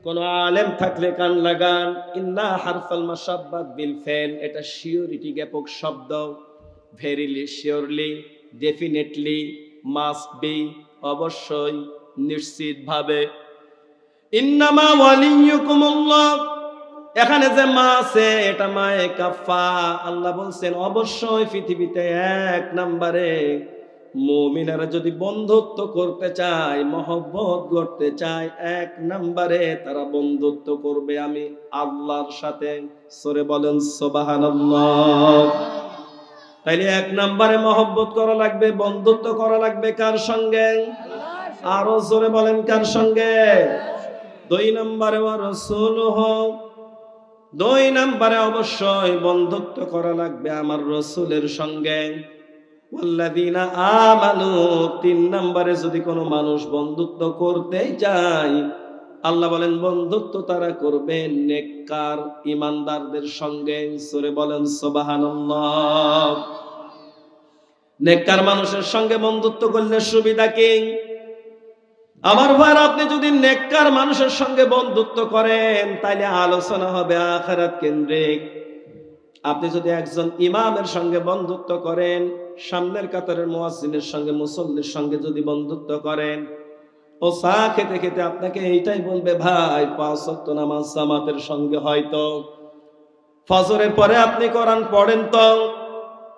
কোন আলেম থাকলে কান লাগান। ইন্না হারফাল মাসাব্বাত বিল ফেল, এটা শিওরিটি জ্ঞাপক শব্দ। Verily, surely, definitely, must be, অবশ্যই, নিশ্চিতভাবে। ইন্নামা ওয়ালিয়ুকুমুল্লাহ, এখানে যে মা আছে এটা মায়ে কাফা। আল্লাহ বলছেন অবশ্যই পৃথিবীতে এক নম্বরে মুমিনারা যদি বন্ধুত্ব করতে চায়, মহব্বত করতে চায়, এক নম্বরে তারা বন্ধুত্ব করবে আমি আল্লাহর সাথে। সরে বলেন সুবহানাল্লাহ। তাইলে এক নম্বরে মহব্বত করা লাগবে, বন্ধুত্ব করা লাগবে কার সঙ্গে? আরো জোরে বলেন কার সঙ্গে? দুই নম্বরে ওয়া রাসূলুহু, দুই নম্বরে অবশ্যই বন্ধুত্ব করা লাগবে আমার রাসূলের সঙ্গে। ওয়াল্লাযীনা আমানু, তিন নম্বরে যদি কোনো মানুষ বন্ধুত্ব করতে চায়, আল্লাহ বলেন বন্ধুত্ব তারা করবে নেককার ঈমানদারদের সঙ্গে। সূরা বলেন সুবহানাল্লাহ। নেককার মানুষের সঙ্গে বন্ধুত্ব করলে সুবিধা কি? আমার ভাইরা, আপনি যদি নেককার মানুষের সঙ্গে বন্ধুত্ব করেন তাইলে আলোচনা হবে আখিরাত কেন্দ্রিক। আপনি যদি একজন ইমামের সঙ্গে বন্ধুত্ব করেন, সামনের কাতারের মুয়াজ্জিনের সঙ্গে, মুসল্লির সঙ্গে যদি বন্ধুত্ব করেন, ও চা খেতে খেতে আপনাকে এইটাই বলবে, ভাই 5 ওয়াক্ত নামাজ জামাতের সঙ্গে হয়তো ফজরের পরে আপনি কোরআন পড়েন তো,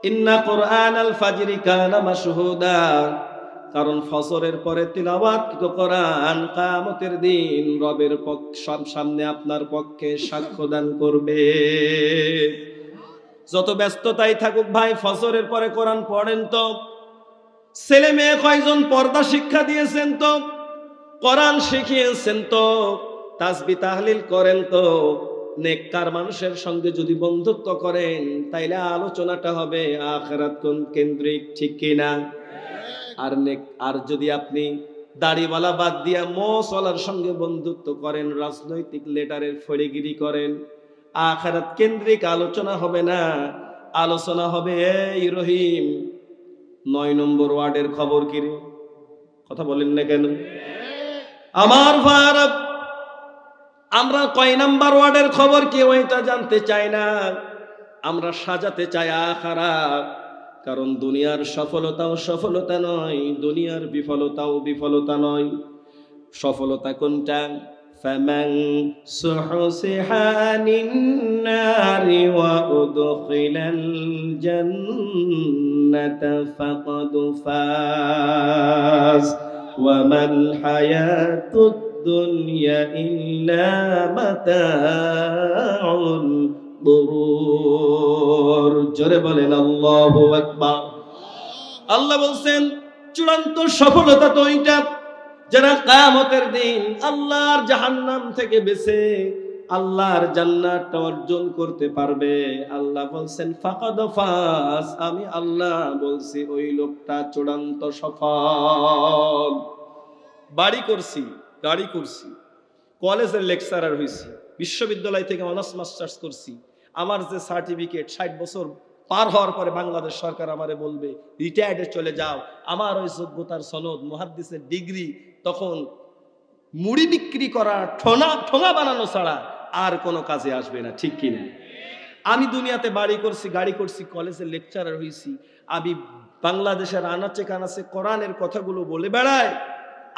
ইন্না কুরআনাল ফাজরি কানা মাশহুদা, কারণ ফজরের পরে তিলাওয়াত কোরআন কিয়ামতের দিন রবের সামনে আপনার পক্ষে সাক্ষ্য দান করবে। যত ব্যস্ততাই থাকুক ভাই, ফজরের পরে কোরআন পড়েন তো। ছেলে মেয়ে কয়জন পর্দা শিক্ষা দিয়েছেন তো, কোরআন শিখিয়েছেন তো, তাসবিহ তাহলিল করেন তো। নেককার মানুষের সঙ্গে যদি বন্ধুত্ব করেন তাইলে আলোচনাটা হবে আখিরাত কেন্দ্রিক, ঠিক কিনা? আর যদি আপনি দাড়িওয়ালা বাদ দিয়া মোসওয়ালার সঙ্গে বন্ধুত্ব করেন, রাজনৈতিক লেটারের ফড়িগিরি করেন, আখিরাত কেন্দ্রিক আলোচনা হবে না। আলোচনা হবে এই রহিম 9 নম্বর ওয়ার্ডের খবর কি রে? কথা বলেন না কেন? আমার ভারত, আমরা কয় নাম্বার ওয়ার্ডের খবর কি ওইটা জানতে চাই না, আমরা সাজাতে চাই আখিরাত। কারণ দুনিয়ার সফলতাও সফলতা নয়, দুনিয়ার বিফলতাও বিফলতা নয়। সফলতা কোনটা? ফামান সুহসিহা আনিন নারি ওয়া উদখিলাল জান্নাতা ফাকাদ ফাজ ওয়া মাল হায়াতুদ দুনিয়া ইল্লা মাতাউল গুরুর। জোরে বলেন আল্লাহু আকবার। আল্লাহ বলছেন চূড়ান্ত সফলতা তো এইটা, যারা কিয়ামতের দিন আল্লাহর জাহান্নাম থেকে বেঁচে আল্লাহর জান্নাতটা অর্জন করতে পারবে। আল্লাহ বলছেন ফাকাদ ফাজ, আমি আল্লাহ বলছি ওই লোকটা চূড়ান্ত সফল। বাড়ি করছি, গাড়ি করছি, কলেজের লেকচারার হইছি, বিশ্ববিদ্যালয় থেকে অনার্স মাস্টার্স করছি, আমার যে সার্টিফিকেট 60 বছর পার হওয়ার পরে বাংলাদেশ সরকার আমারে বলবে রিটায়ার্ডে চলে যাও, আমার ওই যোগ্যতার সনদ, মুহাদ্দিসের ডিগ্রি তখন মুড়ি বিক্রি করা, ঠোঙা বানানো ছাড়া আর কোনো কাজে আসবে না, ঠিক কিনা? আমি দুনিয়াতে বাড়ি করছি, গাড়ি করছি, কলেজের লেকচারার হইছি, আমি বাংলাদেশের আনাচে কানাচে কোরআনের কথাগুলো বলে বেড়াই,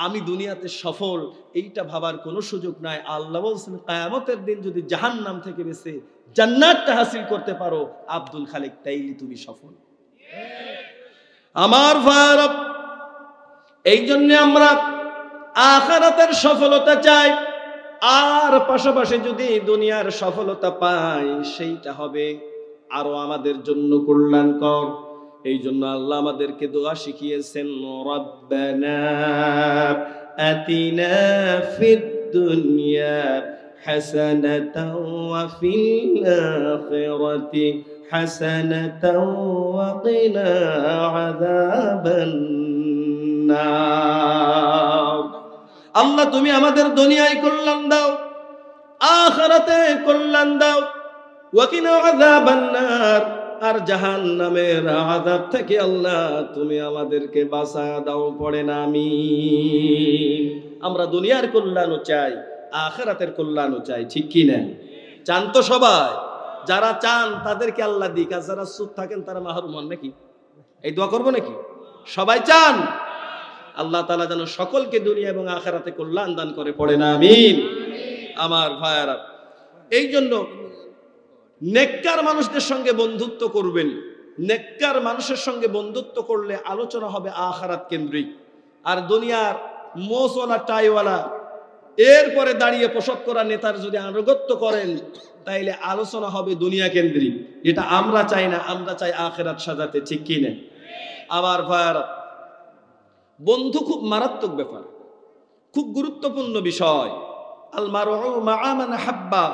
আমি দুনিয়াতে সফল, এইটা ভাবার কোনো সুযোগ নাই। আল্লাহ বলছেন কিয়ামতের দিন যদি জাহান্নাম থেকে বেঁচে জান্নাতটা হাসিল করতে পারো, আব্দুল খালেক, তাইলে তুমি সফল। আমার ভাইরা, এই জন্য আমরা আখিরাতের সফলতা চাই, আর পাশাপাশি যদি দুনিয়ার সফলতা পাই সেইটা হবে আরো আমাদের জন্য কল্যাণকর। এই জন্য আল্লাহ আমাদেরকে দোয়া শিখিয়েছেন, রব্বানা আতিনা ফিদ দুনিয়া হাসানাতাও ওয়া ফিল আখিরাতি হাসানাতাও ওয়া কিনা আযাবান নার। আল্লাহ তুমি আমাদের দুনিয়ায় কল্যাণ দাও, আখিরাতে কল্যাণ দাও, ওয়া কিনা আযাবান নার। আর জাহান্নামের আযাব থেকে আল্লাহ তুমি আমাদেরকে বাঁচায় দাও, পড়েন আমিন। আমরা দুনিয়ার কল্যাণও চাই, আখিরাতের কল্যাণও চাই, ঠিক কি না? চান তো সবাই? যারা চান তাদেরকে আল্লাহ দিক, আর যারা চুপ থাকেন তারা মাহরুম হন নাকি? এই দোয়া করবো নাকি? সবাই চান? আল্লাহ তাআলা যেন সকলকে দুনিয়া এবং আখিরাতে কল্যাণ দান করে, পড়েন আমিন। আমার ভাইয়ারা, এই জন্য নেককার মানুষদের সঙ্গে বন্ধুত্ব করবেন। নেককার মানুষের সঙ্গে বন্ধুত্ব করলে আলোচনা হবে আখিরাত কেন্দ্রিক। আর দুনিয়ার মোসওয়ালা টাইওয়ালা এরপরে দাঁড়িয়ে পোশাক করা নেতার যদি আনুগত্য করেন তাইলে আলোচনা হবে দুনিয়া কেন্দ্রিক, যেটা আমরা চাই না। আমরা চাই আখিরাত সাজাতে, ঠিক কি না? আমার ভাইয়ারা, বন্ধু খুব মারাত্মক ব্যাপার, খুব গুরুত্বপূর্ণ বিষয়। আল মারউ মা'a মান হাব্বা,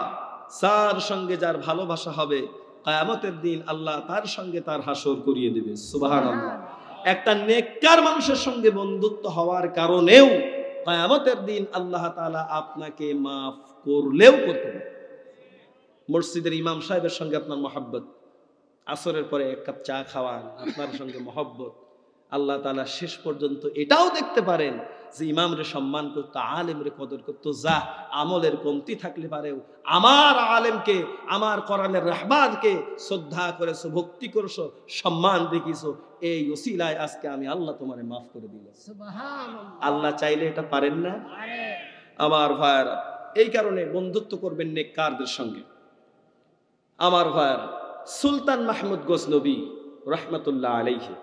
যার সঙ্গে যার ভালোবাসা হবে কিয়ামতের দিন আল্লাহ তার সঙ্গে তার হাসর করিয়ে দেবে, সুবহানাল্লাহ। একটা নেককার মানুষের সঙ্গে বন্ধুত্ব হওয়ার কারণেও কিয়ামতের দিন আল্লাহ তাআলা আপনাকে মাফ করলেও করতে পারে। মসজিদের ইমাম সাহেবের সঙ্গে আপনার মহব্বত, আসরের পরে এক কাপ চা খাওয়ান, আপনার সঙ্গে মহব্বত, আল্লাহ তাআলা শেষ পর্যন্ত এটাও দেখতে পারেন যে ইমামরে সম্মান করতো, আলেমরে কদর করতো। যা আমলের কমতি থাকলে পারেও আমার আলেমকে, আমার কোরআনের রাহবারকে শ্রদ্ধা করেছো, ভক্তি করেছো, সম্মান দেখিয়েছো, এই ওসিলায় আজকে আমি আল্লাহ তোমারে মাফ করে দিলাম, সুবহানাল্লাহ। আল্লাহ চাইলে এটা পারেন না? আমার ভাইয়ারা, এই কারণে বন্ধুত্ব করবেন নেককারদের সঙ্গে। আমার ভাইয়ারা, সুলতান মাহমুদ গজনবী রাহমাতুল্লাহ আলাইহি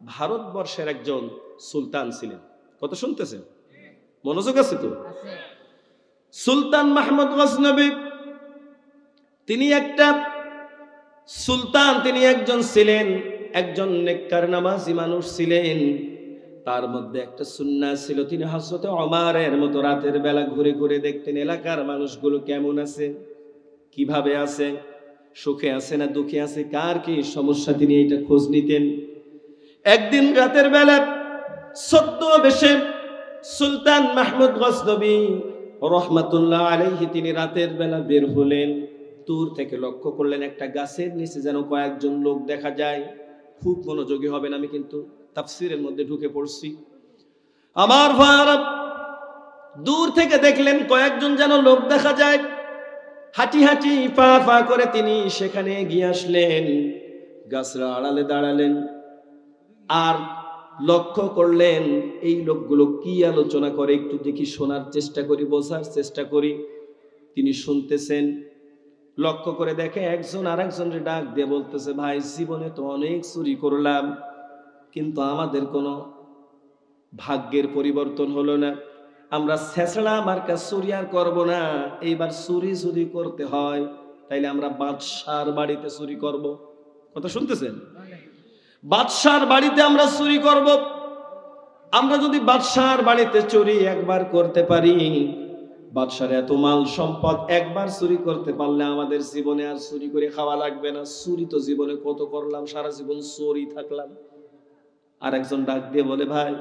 ভারতবর্ষের একজন সুলতান ছিলেন। কত শুনতেছেন? মনোযোগ আছে তো? সুলতান মাহমুদ গজনবী তিনি একটা সুলতান, তিনি একজন ছিলেন, একজন নেককার নামাজি মানুষ ছিলেন। তার মধ্যে একটা সুন্নাহ ছিল, তিনি হযরত ওমরের মতো রাতের বেলা ঘুরে ঘুরে দেখতেন এলাকার মানুষগুলো কেমন আছে, কিভাবে আছে, সুখে আছে না দুঃখে আছে, কার কি সমস্যা, তিনি এটা খোঁজ নিতেন। একদিন রাতের বেলা ছদ্মবেশে সুলতান মাহমুদ গজনবী রাহমাতুল্লাহ আলাইহি তিনি রাতের বেলা বের হলেন। দূর থেকে লক্ষ্য করলেন একটা গাছের নিচে যেন কয়েকজন লোক দেখা যায়। খুব মনোযোগী হবেন, আমি কিন্তু তাফসীরের মধ্যে ঢুকে পড়ছি। আমার ভাইরা, দূর থেকে দেখলেন কয়েকজন যেন লোক দেখা যায়। হাঁটি হাঁটি পা পা করে তিনি সেখানে গিয়ে আসলেন, গাছের আড়ালে দাঁড়ালেন আর লক্ষ্য করলেন এই লোকগুলো কি আলোচনা করে, একটু দেখি, শোনার চেষ্টা করি, বোঝার চেষ্টা করি। তিনি শুনতেছেন, লক্ষ্য করে দেখে একজন আরেকজনকে ডাক দিয়ে বলতেছে, ভাই জীবনে তো অনেক চুরি করলাম, কিন্তু আমাদের কোনো ভাগ্যের পরিবর্তন হলো না। আমরা ছেঁচড়া মার্কা চুরি আর করবো না, এইবার চুরি যদি করতে হয় তাইলে আমরা বাদশার বাড়িতে চুরি করব। কথা শুনতেছেন? বাদশার বাড়িতে আমরা চুরি করব। আমরা যদি বাদশার বাড়িতে চুরি একবার করতে পারি, বাদশার এত মাল সম্পদ একবার চুরি করতে পারলে আমাদের জীবনে আর চুরি করে খাওয়া লাগবে না। চুরি তো জীবনে কত করলাম, সারা জীবন চোরই থাকলাম। আর একজন ডাক দিয়ে বলে, ভাই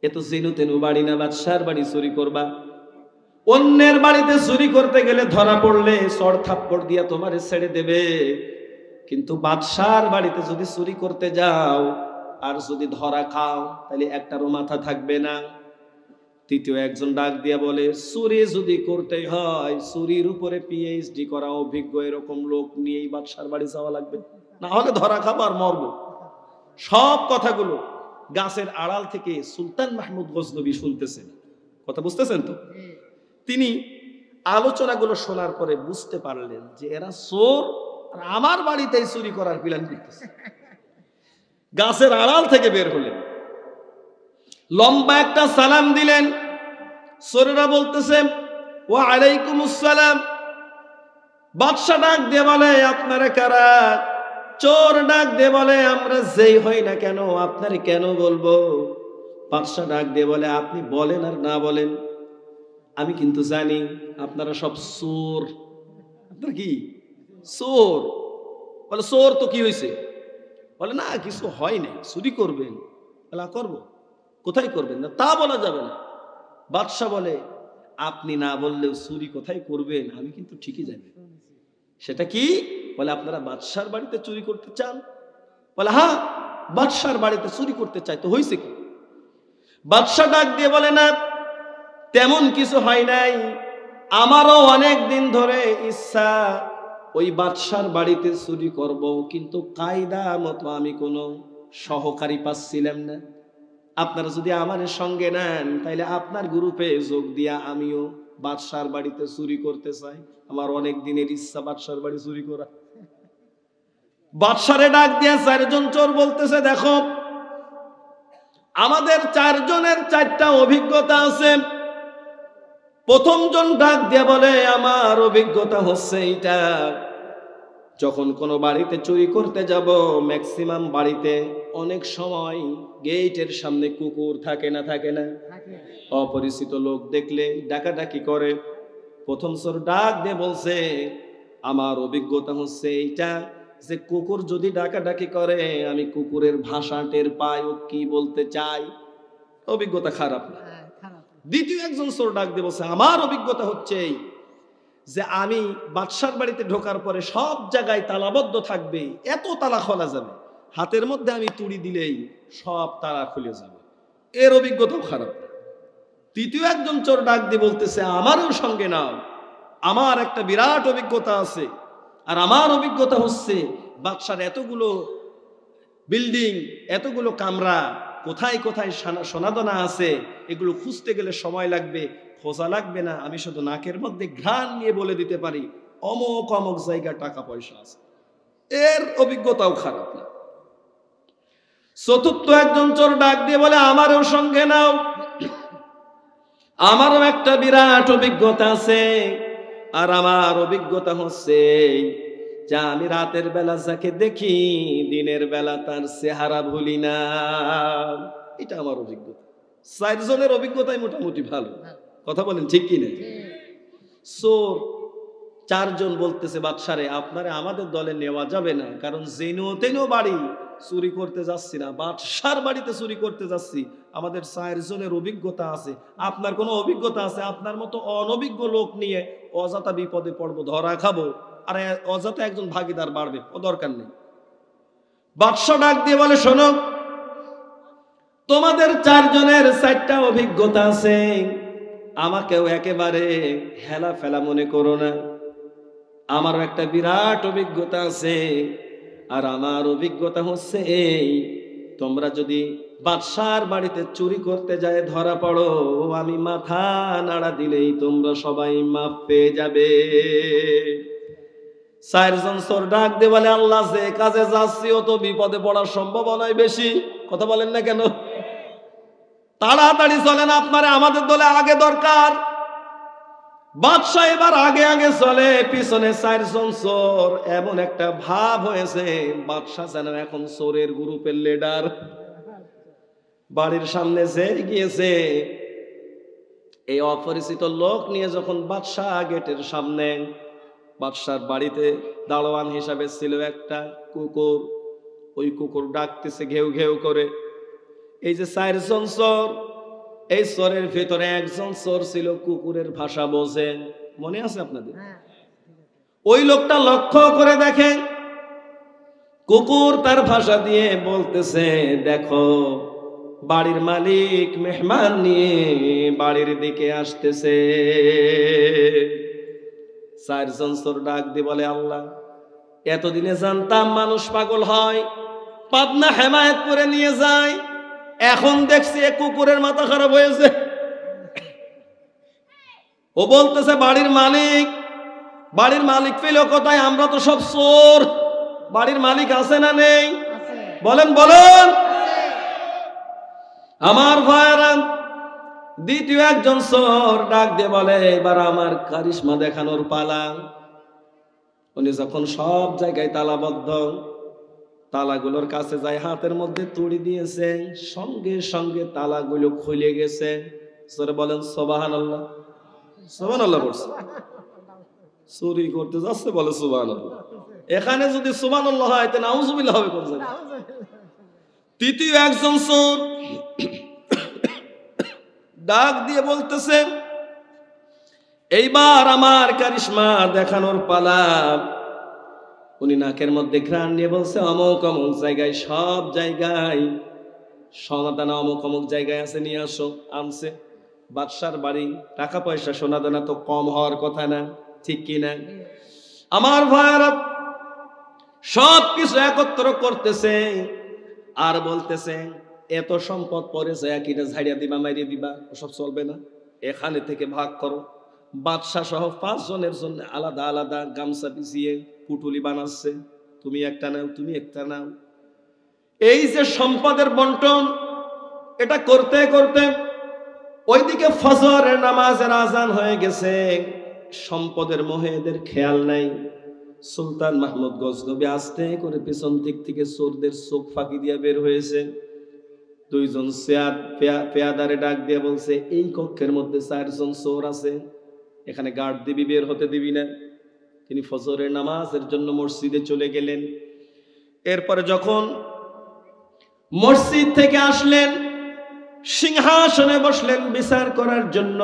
এত জেনু তেনু বাড়ি না, বাদশার বাড়ি চুরি করবা। অন্যের বাড়িতে চুরি করতে গেলে ধরা পড়লে চড় থাপ্পড় দিয়া তোমারে ছেড়ে দেবে, কিন্তু বাদশার বাড়িতে যদি চুরি করতে যাও আর যদি ধরা খাও তাহলে একটারও মাথা থাকবে না। তৃতীয় একজন ডাক দিয়া বলে, চুরি যদি করতে হয় চুরির উপরে পিএইচডি করা অভিজ্ঞ এরকম লোক নিয়েই বাদশার বাড়ি যাওয়া লাগবে, না হলে ধরা খাবো আর মরবো। সব কথাগুলো গাছের আড়াল থেকে সুলতান মাহমুদ গজনবী শুনতেছেন। কথা বুঝতেছেন তো? তিনি আলোচনাগুলো শোনার পরে বুঝতে পারলেন যে এরা চোর, আর আমার বাড়িতেই চুরি করার প্ল্যান করতেছে। গাছের আড়াল থেকে বের হলেন, লম্বা একটা সালাম দিলেন। চোরেরা বলতেছে, ওয়া আলাইকুমুস সালাম। বাদশা ডাক দিয়ে বলে, আপনারা কারা? চোর ডাক দিয়ে বলে, আমরা যেই হই না কেন আপনারে কেন বলবো? বাদশা ডাক দিয়ে বলে, আপনি বলেন আর না বলেন আমি কিন্তু জানি আপনারা সব চোর। আপনারা কি চোর? বলে, চোর তো কি হয়েছে? বলে, না কিছু হয় নাই, চুরি করবেন। বলে, করবো। কোথায় করবেন? না তা বলা যাবে না। বাদশা বলে, আপনি না বললেও চুরি কোথায় করবেন আমি কিন্তু ঠিকই জানি। সেটা কি? বলে আপনারা বাদশার বাড়িতে চুরি করতে চান? বলে হ্যাঁ, বাদশার বাড়িতে চুরি করতে চাই। তো হয়েছে কি? বাদশা ডাক দিয়ে বলে না, তেমন কিছু হয় নাই, আমারও অনেক দিন ধরে ইচ্ছা ওই বাদশার বাড়িতে চুরি করব, কিন্তু কায়দা মতো আমি কোনো সহকারী পাচ্ছিলাম না। আপনারা যদি আমার সঙ্গে নেন তাইলে আপনার গ্রুপে যোগ দিয়া আমিও বাদশার বাড়িতে চুরি করতে চাই। আমার অনেক দিনের ইচ্ছা বাদশার বাড়ি চুরি করা। বাদশারে ডাক দিয়া চারজন চোর বলতেছে, দেখো আমাদের চারজনের চারটা অভিজ্ঞতা আছে। প্রথম জন ডাক দিয়ে বলে, আমার অভিজ্ঞতা হচ্ছে এইটা, যখন কোনো বাড়িতে চুরি করতে যাব ম্যাক্সিমাম বাড়িতে অনেক সময় গেটের সামনে কুকুর থাকে না? থাকে না? অপরিচিত লোক দেখলে ডাকাডাকি করে। প্রথম চোর ডাক দিয়ে বলছে, আমার অভিজ্ঞতা হচ্ছে এইটা, যে কুকুর যদি ডাকাডাকি করে আমি কুকুরের ভাষা টের পাই ও কি বলতে চাই। অভিজ্ঞতা খারাপ না। দ্বিতীয় একজন চোর ডাক দিয়ে বলছে, আমার অভিজ্ঞতা হচ্ছে এই, যে আমি বাদশার বাড়িতে ঢোকার পরে সব জায়গায় তালাবদ্ধ থাকবে, এত তালা খোলা যাবে, হাতের মধ্যে আমি তুড়ি দিলেই সব তালা খুলে যাবে। এর অভিজ্ঞতাও খারাপ না। তৃতীয় একজন চোর ডাক দিয়ে বলতেছে, আমারও সঙ্গে নাও, আমার একটা বিরাট অভিজ্ঞতা আছে, আর আমার অভিজ্ঞতা হচ্ছে বাদশার এতগুলো বিল্ডিং, এতগুলো কামরা, কোথায় কোথায় সোনাদানা আছে, এগুলো খুঁজতে গেলে সময় লাগবে, খোঁজা লাগবে না, আমি শুধু নাকের মধ্যে ঘ্রাণ নিয়ে বলে দিতে পারি অমুক অমুক জায়গায় টাকা পয়সা আছে। এর অভিজ্ঞতাও খারাপ না। চতুর্থ একজন চোর ডাক দিয়ে বলে, আমারও সঙ্গে নাও, আমারও একটা বিরাট অভিজ্ঞতা আছে, আর আমার অভিজ্ঞতা হচ্ছে যা আমি রাতের বেলা যাকে দেখি দিনের বেলা তার চেহারা ভুলি না। এটা আমার অভিজ্ঞতা। চারজনের অভিজ্ঞতাই মোটামুটি ভালো, কথা বলেন ঠিক কি না? চোর চারজন বলতেছে, বাদশারে আপনারে আমাদের দলে নেওয়া যাবে না, কারণ যেনো তেনো বাড়ি চুরি করতে যাচ্ছি না, বাদশার বাড়িতে চুরি করতে যাচ্ছি, আমাদের চারজনের অভিজ্ঞতা আছে। আপনার কোনো অভিজ্ঞতা আছে? আপনার মতো অনভিজ্ঞ লোক নিয়ে অযথা বিপদে পড়বো, ধরা খাবো, আর অযথা একজন ভাগিদার বাড়বে, ও দরকার নেই। বাদশা ডাক দিয়ে বলে, শোনো, তোমাদের চারজনের চারটা অভিজ্ঞতা আছে, আমাকেও একেবারে হেলা ফেলা মনে করো না, আমারও একটা বিরাট অভিজ্ঞতা আছে, আর আমার অভিজ্ঞতা হচ্ছে এই, তোমরা যদি বাদশার বাড়িতে চুরি করতে যায় ধরা পড়ো, আমি মাথা নাড়া দিলেই তোমরা সবাই মাফ পেয়ে যাবে। চারজন চোর ডাক দিয়ে বলে, আল্লাহ, যে কাজে যাচ্ছি ও তো বিপদে পড়ার সম্ভাবনাই বেশি, কথা বলেন না কেন? তাড়াতাড়ি চলেন, আপনারা আমাদের দলে আগে দরকার। বাদশা এবার আগে আগে চলে, পিছনে চারজন চোর। এমন একটা ভাব হয়েছে বাদশা যেন এখন চোরের গ্রুপের লিডার। বাড়ির সামনে যে গিয়েছে, এই অপরিচিত লোক নিয়ে যখন বাদশা গেটের সামনে, বাদশার বাড়িতে দারোয়ান হিসাবে ছিল একটা কুকুর, ওই কুকুর ডাকতেছে ঘেউ ঘেউ করে। এই যে চারজন চোর, এই চোরের ভিতরে একজন চোর ছিল কুকুরের ভাষা বোঝে, মনে আছে আপনাদের? ওই লোকটা লক্ষ্য করে দেখে কুকুর তার ভাষা দিয়ে বলতেছে, দেখো বাড়ির মালিক মেহমান নিয়ে বাড়ির দিকে আসতেছে। চারজন চোর ডাক দিয়ে বলে, আল্লাহ, এতদিনে জানতাম মানুষ পাগল হয়, পাবনা হেমায়েত করে নিয়ে যায়, এখন দেখছি এ কুকুরের মাথা খারাপ হয়েছে। ও বলতেছে বাড়ির মালিক, বাড়ির মালিক পেল কোথায়? আমরা তো সব চোর, বাড়ির মালিক আছে না নেই? বলেন বলেন। আমার ভাইরা, দ্বিতীয় একজন চোর ডাক দিয়ে বলে, এবার আমার কারিশমা দেখানোর পালা। উনি যখন সব জায়গায় তালাবদ্ধ, তালাগুলোর কাছে যায়, হাতের মধ্যে তুড়ি দিয়েছে, সঙ্গে সঙ্গে তালাগুলো খুলে গেছে। চোরে বলেন সুবহানাল্লাহ। সুবহানাল্লাহ বলছে। চুরি করতে যাচ্ছে বলে সুবহানাল্লাহ। এখানে যদি সুবহানাল্লাহ হয় তাহলে নাউজুবিল্লাহ হবে কোন জায়গায়? তৃতীয় একজন চোর ডাক দিয়ে বলতেছে, এইবার আমার কারিশমা দেখানোর পালা। উনি নাকের মধ্যে ঘ্রাণ নিয়ে বলছে অমুক অমুক জায়গায়, সব জায়গায় সোনাদানা অমুক অমুক জায়গায় আছে, নিয়ে আসো। আনছে। বাদশার বাড়ি, টাকা পয়সা সোনাদানা তো কম হওয়ার কথা না, ঠিক কিনা? আমার ভাইরা সবকিছু একত্র করতেছে আর বলতেছে এত সম্পদ পড়েছে, একইটা ঝাড়িয়া দিবা, মাইরিয়ে দিবা, ওসব চলবে না, এখানে থেকে ভাগ করো। বাদশাহ সহ 5 জনের জন্য আলাদা আলাদা গামছা পিছিয়ে পুটুলি বানাচ্ছে, তুমি একটা নাও, তুমি একটা নাও। এই যে সম্পদের বন্টন, এটা করতে করতে ওইদিকে ফজরের নামাজের আজান হয়ে গেছে। সম্পদের মোহে এদের খেয়াল নাই। সুলতান মাহমুদ গজনবী আস্তে করে পেছন দিক থেকে চোরদের চোখ ফাঁকি দিয়ে বের হয়েছে। 2 জন পেয়াদারে ডাক দিয়ে বলছে এই কক্ষের মধ্যে 4 জন চোর আছে, এখানে গার্ড দিবি, বের হতে দিবি না। তিনি ফজরের নামাজের জন্য মসজিদে চলে গেলেন। এরপরে যখন মসজিদ থেকে আসলেন, সিংহাসনে বসলেন বিচার করার জন্য,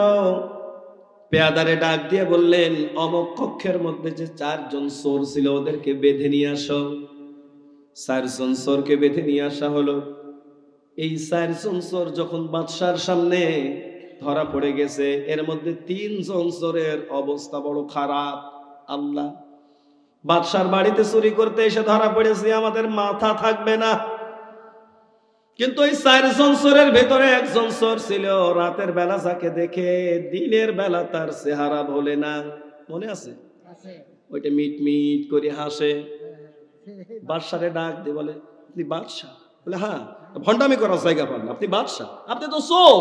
পেয়াদারে ডাক দিয়ে বললেন অমক কক্ষের মধ্যে যে 4 জন চোর ছিল ওদেরকে বেঁধে নিয়ে আসো। 4 জন চোরকে বেঁধে নিয়ে আসা হলো। এই 4 জন চোর যখন বাদশার সামনে ধরা পড়ে গেছে, এর মধ্যে 3 জন চোরের অবস্থা বড় খারাপ। আল্লাহ, বাদশার বাড়িতে চুরি করতে এসে ধরা পড়েছে, আমাদের মাথা থাকবে না। কিন্তু ওই 4 জন চোরের ভেতরে একজন চোর ছিল, রাতের বেলা যাকে দেখে দিনের বেলা তার চেহারা ভোলে না। মনে আছে? ওইটা মিট মিট করে হাসে। বাদশারে ডাক দিয়ে বলে আপনি বাদশাহ? বলে হ্যাঁ। ভণ্ডামি করার জায়গা পান না, আপনি বাদশাহ? আপনি তো চোর,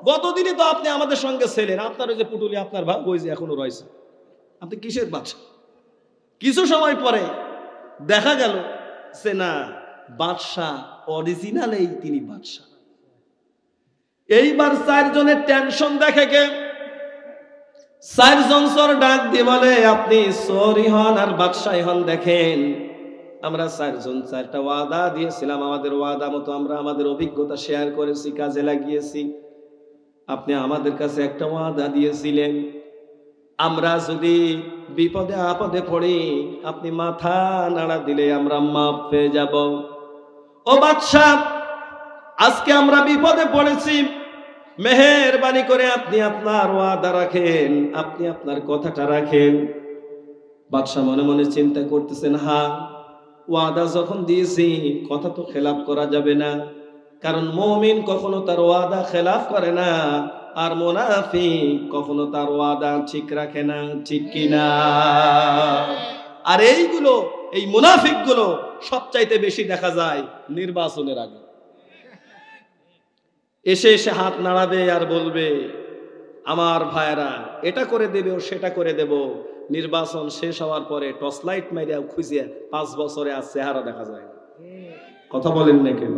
গতদিনই তো আপনি আমাদের সঙ্গে ছিলেন, আপনার ওই যে পুটুলি আপনার ভাগ ওই যে এখনো রয়েছে, আপনি কিসের বাদশাহ? কিছু সময় পরে দেখা গেল যে না, বাদশাহ অরিজিনালেই তিনি বাদশাহ। এইবার 4 জনের টেনশন দেখে কে, 4 জন চোর ডাক দিয়ে বলে আপনি চোরই হন আর বাদশাহ হন, দেখেন আমরা 4 জন 4টা ওয়াদা দিয়েছিলাম, আমাদের ওয়াদা মতো আমরা আমাদের অভিজ্ঞতা শেয়ার করেছি, কাজে লাগিয়েছি। আপনি আমাদের কাছে একটা ওয়াদা দিয়েছিলেন, আমরা যদি বিপদে আপদে পড়ি আপনি মাথা নাড়া দিলে আমরা মাপ পেয়ে যাব। ও বাদশাহ, আজকে আমরা বিপদে পড়েছি, মেহেরবানি করে আপনি আপনার ওয়াদা রাখেন, আপনি আপনার কথাটা রাখেন। বাদশাহ মনে মনে চিন্তা করতেছেন, হ্যাঁ ওয়াদা যখন দিয়েছি কথা তো খেলাফ করা যাবে না, কারণ মুমিন কখনো তার ওয়াদা খেলাফ করে না, আর মুনাফিক কখনো তার ওয়াদা ঠিক রাখে না, ঠিক কিনা? আর এইগুলো, এই মুনাফিক গুলো সবচাইতে বেশি দেখা যায় নির্বাচনের আগে। এসে এসে হাত নাড়াবে আর বলবে আমার ভাইরা এটা করে দেবে ও সেটা করে দেব, নির্বাচন শেষ হওয়ার পরে টর্চ লাইট মাইরা খুঁজিয়ে 5 বছরে আর চেহারা দেখা যায় না। কথা বলেন না কেন?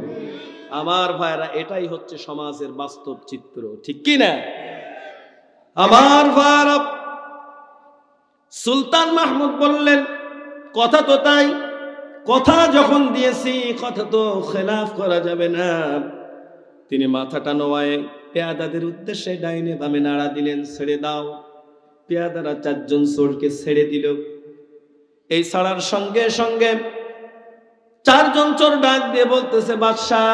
আমার ভাইরা এটাই হচ্ছে সমাজের বাস্তব চিত্র, ঠিক কি না? আমার ভাইরা, সুলতান মাহমুদ বললেন কথা তো তাই, কথা যখন দিয়েছি কথা তো খেলাফ করা যাবে না। তিনি মাথাটা নোয়ায় পেয়াদাদের উদ্দেশ্যে ডাইনে বামে নাড়া দিলেন, ছেড়ে দাও। পেয়াদারা 4 জন চোরকে ছেড়ে দিল। এই ছাড়ার সঙ্গে সঙ্গে 4 জন চোর ডাক দিয়ে বলতেছে বাদশাহ,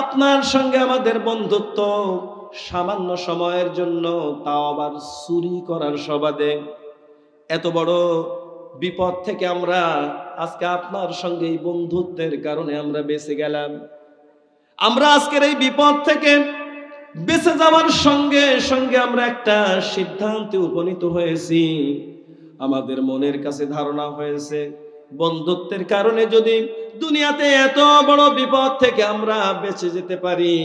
আপনার সঙ্গে আমাদের বন্ধুত্ব সামান্য সময়ের জন্য, তাও আবার চুরি করার সুবাদে। এত বড় বিপদ থেকে আমরা আজকে আপনার সঙ্গে এই বন্ধুত্বের কারণে আমরা বেঁচে গেলাম। আমরা আজকের এই বিপদ থেকে বেঁচে যাওয়ার সঙ্গে সঙ্গে আমরা একটা সিদ্ধান্তে উপনীত হয়েছি। আমাদের মনের কাছে ধারণা হয়েছে বন্ধুত্বের কারণে যদি দুনিয়াতে এত বড় বিপদ থেকে আমরা বেঁচে যেতে পারি,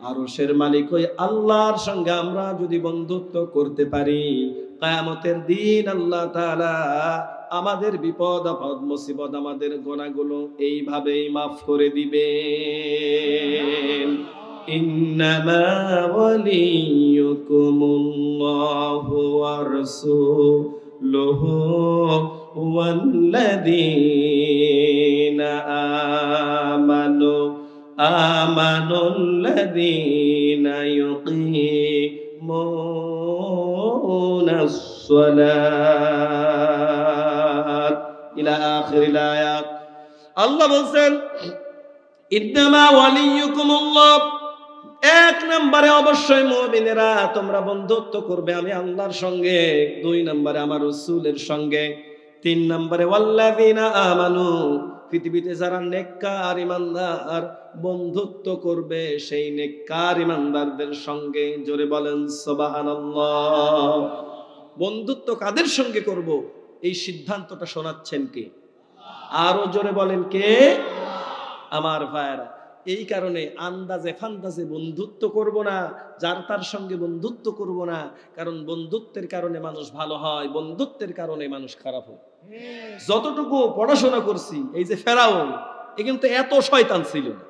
আরশের মালিক হয়ে আল্লাহর সঙ্গে আমরা যদি বন্ধুত্ব করতে পারি, কিয়ামতের দিন আল্লাহ তাআলা আমাদের বিপদ আপদ মুসিবত আমাদের গুনাহগুলো এইভাবেই মাফ করে দিবেন। ইন্নামা ওয়ালিয়ুকুমুল্লাহু ওয়া রাসূলুহু ওয়াল্লাযীনা আমানুল্লাযীনা ইউকিমুনাস সালাত ইলা আখিরিল আয়াত। আল্লাহ বলছেন ইন্নামা ওয়ালিয়ুকুমুল্লাহ, এক নম্বরে অবশ্যই মুমিনেরা তোমরা বন্ধুত্ব করবে আমি আল্লাহর সঙ্গে, দুই নম্বরে আমার রাসূলের সঙ্গে, তিন নম্বরে ওয়াল্লাযিনা আমানু, পৃথিবীতে যারা নেককার ইমানদার বন্ধুত্ব করবে সেই নেককার ইমানদারদের সঙ্গে। জোরে বলেন সুবহানাল্লাহ। বন্ধুত্ব কাদের সঙ্গে করব এই সিদ্ধান্তটা শোনাচ্ছেন কে? আরো জোরে বলেন কে? আমার ভাইরা, এই কারণে আন্দাজে ফান্দাজে বন্ধুত্ব করব না, যার তার সঙ্গে বন্ধুত্ব করব না, কারণ বন্ধুত্বের কারণে মানুষ ভালো হয়, বন্ধুত্বের কারণে মানুষ খারাপ হয়। যতটুকু পড়াশোনা করছি, এই যে ফেরাউন, এ কিন্তু এত শয়তান ছিল না,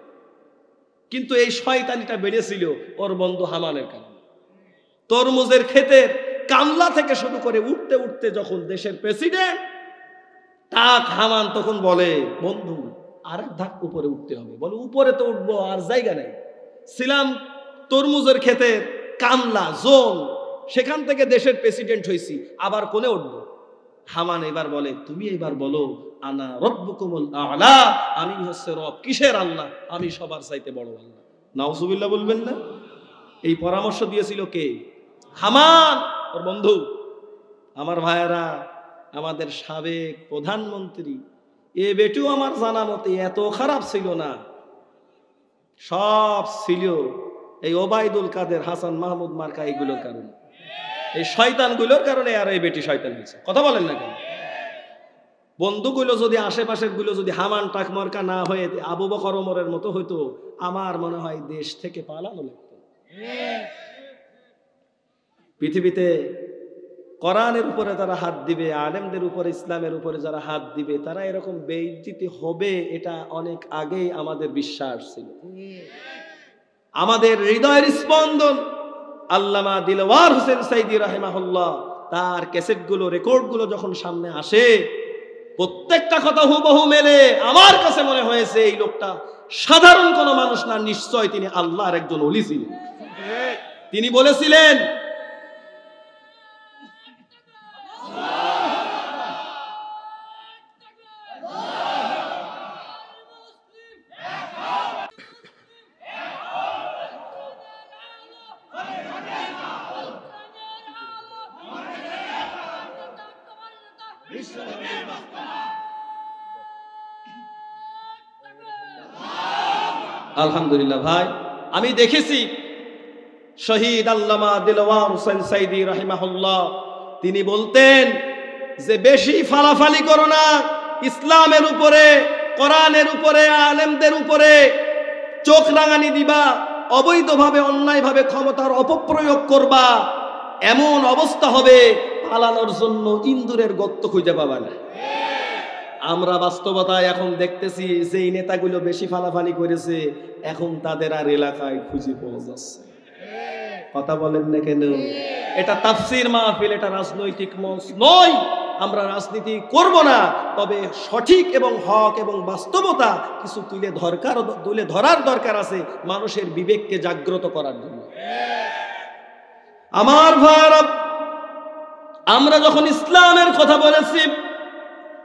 কিন্তু এই শয়তানিটা বেড়েছিল ওর বন্ধু হামানের কারণে। তরমুজের ক্ষেতের কামলা থেকে শুরু করে উঠতে উঠতে যখন দেশের প্রেসিডেন্ট, টাক হামান তখন বলে বন্ধু আরেক ধাপ উপরে উঠতে হবে। বলে উপরে তো উঠবো, আর জায়গা নেই। ছিলাম তরমুজের ক্ষেতের কামলা জোন, সেখান থেকে দেশের প্রেসিডেন্ট হয়েছি, আবার কোনে উঠবো? হামান এবার বলে তুমি এবার বলো আনা রব্বুকুমুল আ'লা, আমি হচ্ছে রব। কিসের আল্লাহ? আমি সবার চাইতে বড় আল্লাহ। নাউজুবিল্লাহ বলবেন না? এই পরামর্শ দিয়েছিল কে? হামান, ওর বন্ধু। আমার ভাইয়েরা, আমাদের সাবেক প্রধানমন্ত্রী এ বেটিও আমার জানা মতে এত খারাপ ছিল না, সব ছিল এই ওবায়দুল কাদের, হাসান মাহমুদ মার্কা, এইগুলোর কারণে, এই শয়তানগুলোর কারণে। আর এই বেটি শয়তান হয়েছে। কথা বলেন না কেন? বন্ধুগুলো যদি আশেপাশের গুলো যদি হামান টাক মার্কা না হয়ে আবু বকর ওমরের মতো হইতো, আমার মনে হয় দেশ থেকে পালানো লাগতো। পৃথিবীতে কোরআনের উপরে যারা হাত দিবে, আলেমদের উপরে, ইসলামের উপরে যারা হাত দিবে, তারা এরকম বেইজ্জতি হবে, এটা অনেক আগেই আমাদের বিশ্বাস ছিল। আমাদের হৃদয়ের স্পন্দন আল্লামা দিলওয়ার হোসেন সাইদি রাহিমাহুল্লাহ, তার ক্যাসেটগুলো, রেকর্ডগুলো যখন সামনে আসে, প্রত্যেকটা কথা হুবহু মেলে। আমার কাছে মনে হয়েছে এই লোকটা সাধারণ কোনো মানুষ না, নিশ্চয় তিনি আল্লাহর একজন ওলি ছিলেন। তিনি বলেছিলেন আলহামদুলিল্লাহ ভাই, আমি দেখেছি শহীদ আল্লামা দিলওয়ার হোসেন সাইদি রাহিমাহুল্লাহ, তিনি বলতেন যে বেশি ফালাফালি করো না ইসলামের উপরে, কোরআনের উপরে, আলেমদের উপরে চোখ রাঙানি দিবা, অবৈধভাবে অন্যায়ভাবে ক্ষমতার অপপ্রয়োগ করবা, এমন অবস্থা হবে পালানোর জন্য ইন্দুরের গর্ত খুঁজে পাবা না। আমরা বাস্তবতায় এখন দেখতেছি যেই নেতাগুলো বেশি ফালাফালি করেছে, এখন তাদের আর এলাকায় খুঁজে পাওয়া যাচ্ছে। কথা বলেন না কেন? এটা তাফসীর মাহফিল, এটা রাজনৈতিক মঞ্চ নয়। আমরা রাজনীতি করব না, তবে সঠিক এবং হক এবং বাস্তবতা কিছু তুলে ধরার দরকার আছে মানুষের বিবেককে জাগ্রত করার জন্য। আমার ভাইরা, আমরা যখন ইসলামের কথা বলেছি,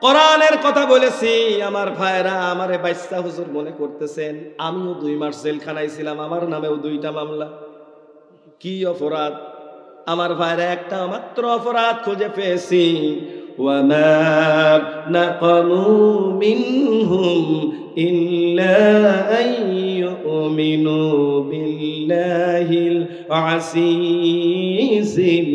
কোরআনের কথা বলেছি, আমার ভাইরা, আমারে বাইসা হুজুর মনে করতেছেন আমিও 2 মাস জেলখানায় ছিলাম, আমার নামেও 2টা মামলা। কি অপরাধ? আমার ভাইরা, একটা মাত্র অপরাধ খুঁজে পেয়েছি, ওয়ামা নাকামু মিনহুম ইল্লা আইয়ুমিনু বিল্লাহিল আসিসিল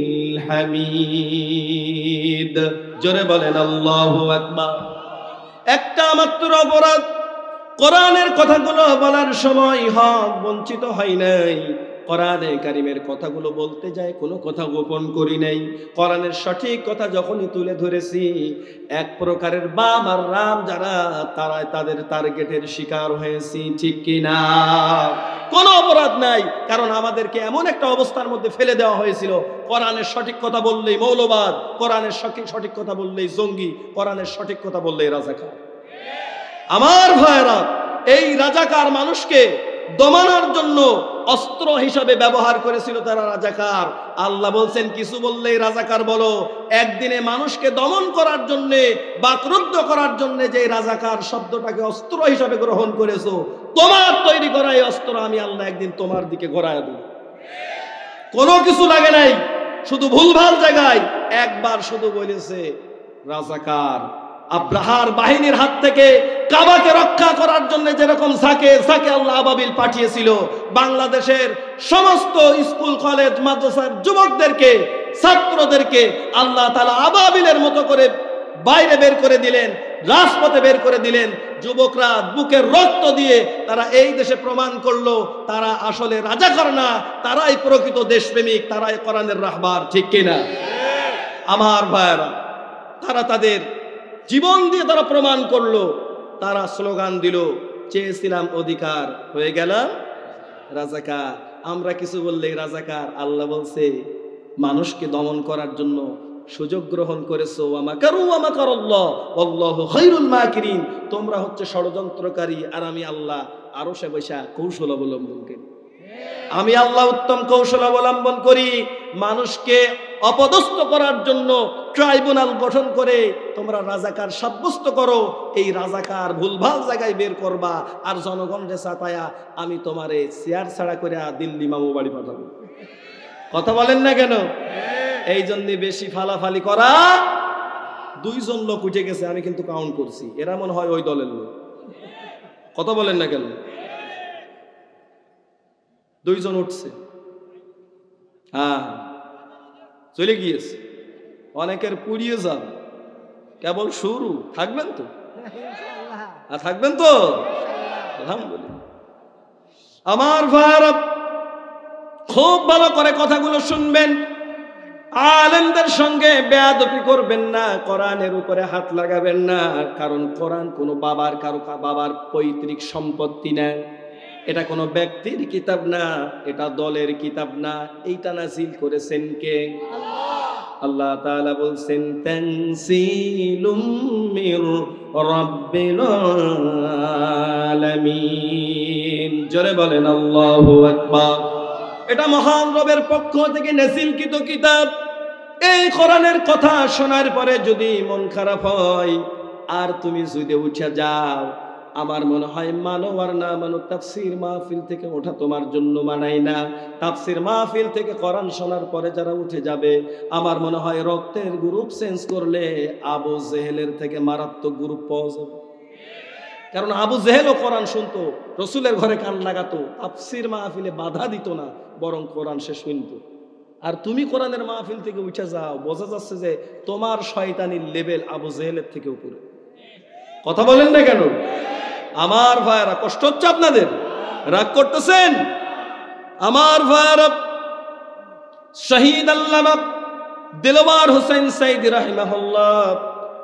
হামিদ। জোরে বলেন আল্লাহু আকবার। একটা মাত্র অপরাধ, কোরআনের কথাগুলো বলার সময় হক বঞ্চিত হয় নাই। কোরআনে কারিমের কথাগুলো বলতে যায় কোনো কথা গোপন করি নাই। কোরআনের সঠিক কথা যখনই তুলে ধরেছি, এক প্রকারের বাম আর রাম যারা, তারা তাদের টার্গেটের শিকার হয়েছি। ঠিক কিনা? কোনো অপরাধ নাই, কারণ আমাদেরকে এমন একটা অবস্থার মধ্যে ফেলে দেওয়া হয়েছিল, কোরআনের সঠিক কথা বললেই মৌলবাদ, কোরআনের সঠিক কথা বললেই জঙ্গি, কোরআনের সঠিক কথা বললেই রাজাকার। আমার ভাইরা, এই রাজাকার মানুষকে দমানোর জন্য অস্ত্র হিসাবে ব্যবহার করেছিল তারা রাজাকার। আল্লাহ বলছেন কিছু বললেই রাজাকার বলো। একদিনে মানুষকে দমন করার জন্য, বাকরুদ্ধ করার জন্য যে রাজাকার শব্দটাকে অস্ত্র হিসাবে গ্রহণ করেছো, তোমার তৈরি করা এই অস্ত্র আমি আল্লাহ একদিন তোমার দিকে ঘোরায় দেব। কোনো কিছু লাগে নাই, শুধু ভুলভাল জায়গায় একবার শুধু বলেছে রাজাকার। আব্রাহার বাহিনীর হাত থেকে কাবাকে রক্ষা করার জন্য যেরকম সাকে আল্লাহ আবাবিল পাঠিয়েছিল, বাংলাদেশের সমস্ত স্কুল কলেজ মাদ্রাসার যুবকদেরকে, ছাত্রদেরকে আল্লাহ তাআলা আবাবিলের মতো করে বাইরে বের করে দিলেন, রাজপথে বের করে দিলেন। যুবকরা বুকের রক্ত দিয়ে তারা এই দেশে প্রমাণ করলো তারা আসলে রাজাকার না, তারাই প্রকৃত দেশপ্রেমিক, তারাই কোরআনের রাহবার। ঠিক কিনা আমার ভাইরা? তারা তাদের জীবন দিয়ে তারা প্রমাণ করলো। তারা স্লোগান দিল, চেয়েছিলাম অধিকার, হয়ে গেলাম রাজাকার। আমরা কিছু বললেই রাজাকার। আল্লাহ বলছে মানুষকে দমন করার জন্য সুযোগ গ্রহণ করেছো। ওয়ামাকারু ওয়ামাকারাল্লাহ ওয়াল্লাহু খায়রুল মাকিরিন। তোমরা হচ্ছে ষড়যন্ত্রকারী, আর আমি আল্লাহ আরো সে বৈশা কৌশল অবলম্বন করি। আমি আল্লাহ উত্তম কৌশল অবলম্বন করি। মানুষকে অপদস্থ করার জন্য ট্রাইব্যুনাল গঠন করে তোমরা রাজাকার সাব্যস্ত করো। এই রাজাকার ভুলভাল জায়গায় বের করবা, আর জনগণকে চাতায়া আমি তোমারে চেয়ার ছাড়া করে দিল্লি মামু বাড়ি পাঠাবো। কথা বলেন না কেন? এই জন্য বেশি ফালাফালি করা। 2 জন লোক উঠে গেছে, আমি কিন্তু কাউন্ট করছি, এরা মনে হয় ওই দলের লোক। কথা বলেন না কেন? 2 জন উঠছে, হ্যাঁ চলে গিয়েছে। অনেকের পুড়িয়ে যান, কেবল শুরু। থাকবেন তো? থাকবেন তো? আলহামদুলিল্লাহ। আমার ভাইরা খুব ভালো করে কথাগুলো শুনবেন। আলেমদের সঙ্গে বেয়াদবি করবেন না, কোরআনের উপরে হাত লাগাবেন না। কারণ কোরআন কোনো কারো বাবার পৈতৃক সম্পত্তি না। এটা কোনো ব্যক্তির কিতাব না, এটা দলের কিতাব না। এইটা নাযিল করেছেন কে? আল্লাহ তাআলা বলছেন তানসিলুম মির রাব্বিল আলামিন। জোরে বলেন আল্লাহু আকবার। এটা মহান রবের পক্ষ থেকে নাযিলকৃত কিতাব। এই কোরআনের কথা শোনার পরে যদি মন খারাপ হয় আর তুমি যদি উঠে যাও, আমার মনে হয় মানো আর না মানো, তাফসীর মাহফিল থেকে ওঠা তোমার জন্য মানাই না। তাফসীর মাহফিল থেকে কোরআন শোনার পরে যারা উঠে যাবে, আমার মনে হয় রক্তের গ্রুপ চেঞ্জ করলে আবু জেহেলের থেকে মারাত্মক গ্রুপ পাওয়া যাবে। কারণ আবু জেহেলও কোরআন শুনতো, রসুলের ঘরে কান লাগাতো, তাফসীর মাহফিলে বাধা দিত না, বরং কোরআন সে শুনতো। আর তুমি কোরআনের মাহফিল থেকে উঠে যাও, বোঝা যাচ্ছে যে তোমার শয়তানির লেভেল আবু জেহেলের থেকে উপরে। কথা বলেন না কেন? আমার ভাইরা কষ্ট হচ্ছে আপনাদের? রাগ করতেছেন? আমার ভাইরা শহীদ আল্লামা দিলওয়ার হোসেন সাইদি রাহিমাহুল্লাহ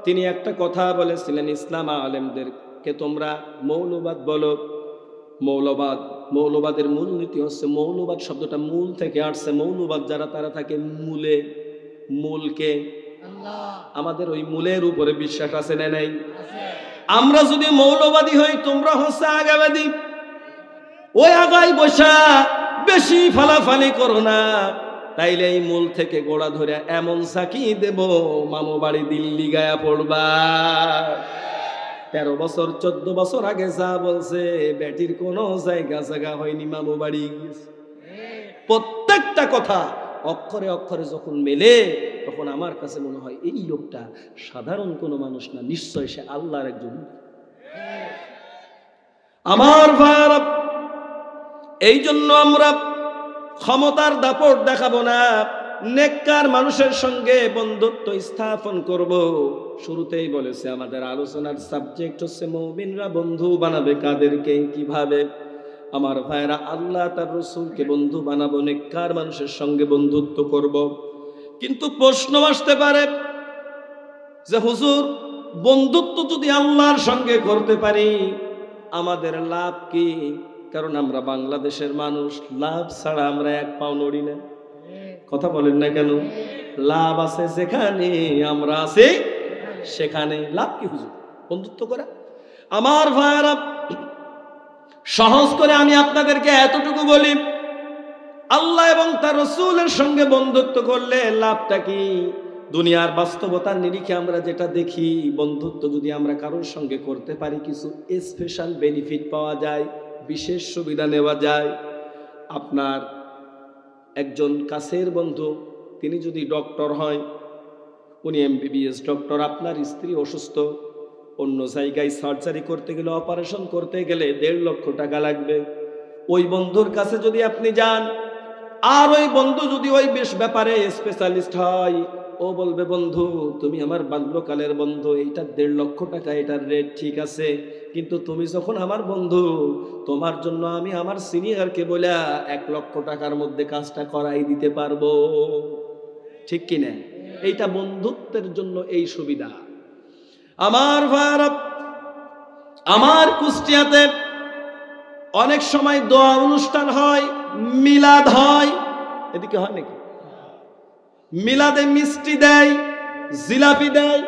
তিনি একটা কথা বলেছিলেন, ইসলাম আলেমদেরকে তোমরা মৌলবাদ বলো। মৌলবাদের মূল নীতি হচ্ছে, মৌলবাদ শব্দটা মূল থেকে আসছে। মৌলবাদ যারা তারা থাকে মূলে। মূলকে আমাদের ওই মূলের উপরে বিশ্বাস আছে না নাই? আমরা যদি মৌলবাদী হই, তোমরা হচ্ছে আগাবাদী। ওই আগাই বসা বেশি ফালাফালি করো না, তাইলে এই মূল থেকে গোড়া ধরে এমন সাকি দেব মামু বাড়ি দিল্লি গায়া পড়বা। 13 বছর 14 বছর আগে যা বলছে বেটির কোনো জায়গা হয়নি, মামু বাড়ি গিয়েছে। প্রত্যেকটা কথা অক্ষরে অক্ষরে যখন মেলে, তখন আমার কাছে মনে হয় এই লোকটা সাধারণ কোনো মানুষ না, নিশ্চয় সে আল্লাহর একজন। আমার ভাইরা এই জন্য আমরা ক্ষমতার দাপট দেখাবো না, নেককার মানুষের সঙ্গে বন্ধুত্ব স্থাপন করব। শুরুতেই বলেছে আমাদের আলোচনার সাবজেক্ট হচ্ছে মুমিনরা বন্ধু বানাবে কাদেরকে, কিভাবে? আমার ভাইরা আল্লাহ তার রাসূলকে বন্ধু বানাবো, নেককার মানুষের সঙ্গে বন্ধুত্ব করব। কিন্তু প্রশ্ন আসতে পারে যে হুজুর, বন্ধুত্ব যদি আল্লাহর সঙ্গে করতে পারি আমাদের লাভ কি? কারণ আমরা বাংলাদেশের মানুষ, লাভ ছাড়া আমরা এক পাও নড়ি না। কথা বলেন না কেন? লাভ আছে যেখানে, আমরা আছি সেখানে। লাভ কি হুজুর বন্ধুত্ব করা? আমার ভাইরা সহজ করে আমি আপনাদেরকে এতটুকু বলি, আল্লাহ এবং তার রাসূলের সঙ্গে বন্ধুত্ব করলে লাভটা কি? দুনিয়ার বাস্তবতার নিরিখে আমরা যেটা দেখি, বন্ধুত্ব যদি আমরা কারোর সঙ্গে করতে পারি কিছু স্পেশাল বেনিফিট পাওয়া যায়, বিশেষ সুবিধা নেওয়া যায়। আপনার একজন কাছের বন্ধু, তিনি যদি ডক্টর হয়, উনি MBBS ডক্টর, আপনার স্ত্রী অসুস্থ, অন্য জায়গায় সার্জারি করতে গেলে, অপারেশন করতে গেলে 1.5 লক্ষ টাকা লাগবে। ওই বন্ধুর কাছে যদি আপনি যান, আর ওই বন্ধু যদি ওই ব্যাপারে স্পেশালিস্ট হয়, ও বলবে বন্ধু তুমি আমার বাল্যকালের বন্ধু, এইটা 1.5 লক্ষ টাকা এটার রেট ঠিক আছে, কিন্তু তুমি যখন আমার বন্ধু, তোমার জন্য আমি আমার সিনিয়রকে বলে 1 লক্ষ টাকার মধ্যে কাজটা করাই দিতে পারবো। ঠিক কিনা? এইটা বন্ধুত্বের জন্য এই সুবিধা। আমার ভাইরা, আমার কুষ্টিয়াতে অনেক সময় দোয়া অনুষ্ঠান হয়, মিলাদ হয়। এদিকে হয় নাকি? মিলাদে মিষ্টি দেয়, জিলাপি দেয়,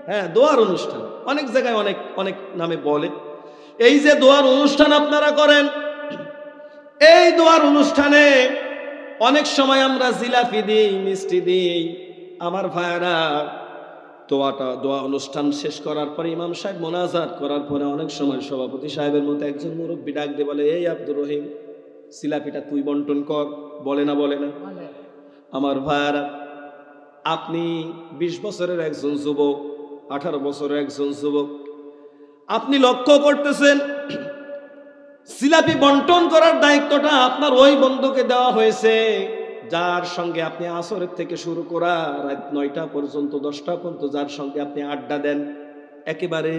হ্যাঁ, দোয়ার অনুষ্ঠান অনেক জায়গায় অনেক অনেক নামে বলে। এই যে দোয়ার অনুষ্ঠান আপনারা করেন, এই দোয়ার অনুষ্ঠানে অনেক সময় আমরা জিলাপি দিই, মিষ্টি দিই। আমার ভাইরা, দোয়া অনুষ্ঠান শেষ করার পরে ইমাম সাহেব মোনাজাত করার পরে অনেক সময় সভাপতি সাহেবের মতো একজন মুরব্বী ডাক দিয়ে বলে, এই আব্দুর রহিম, জিলাপিটা তুই বন্টন কর। বলে না? বলে না? আমার ভাইরা, আপনি 20 বছরের একজন যুবক, 18 বছরের একজন যুবক, আপনি লক্ষ্য করতেছেন জিলাপি বন্টন করার দায়িত্বটা আপনার ওই বন্ধুকে দেওয়া হয়েছে, যার সঙ্গে আপনি আসরের থেকে শুরু করা রাত 9টা পর্যন্ত, 10টা পর্যন্ত যার সঙ্গে আপনি আড্ডা দেন, একেবারে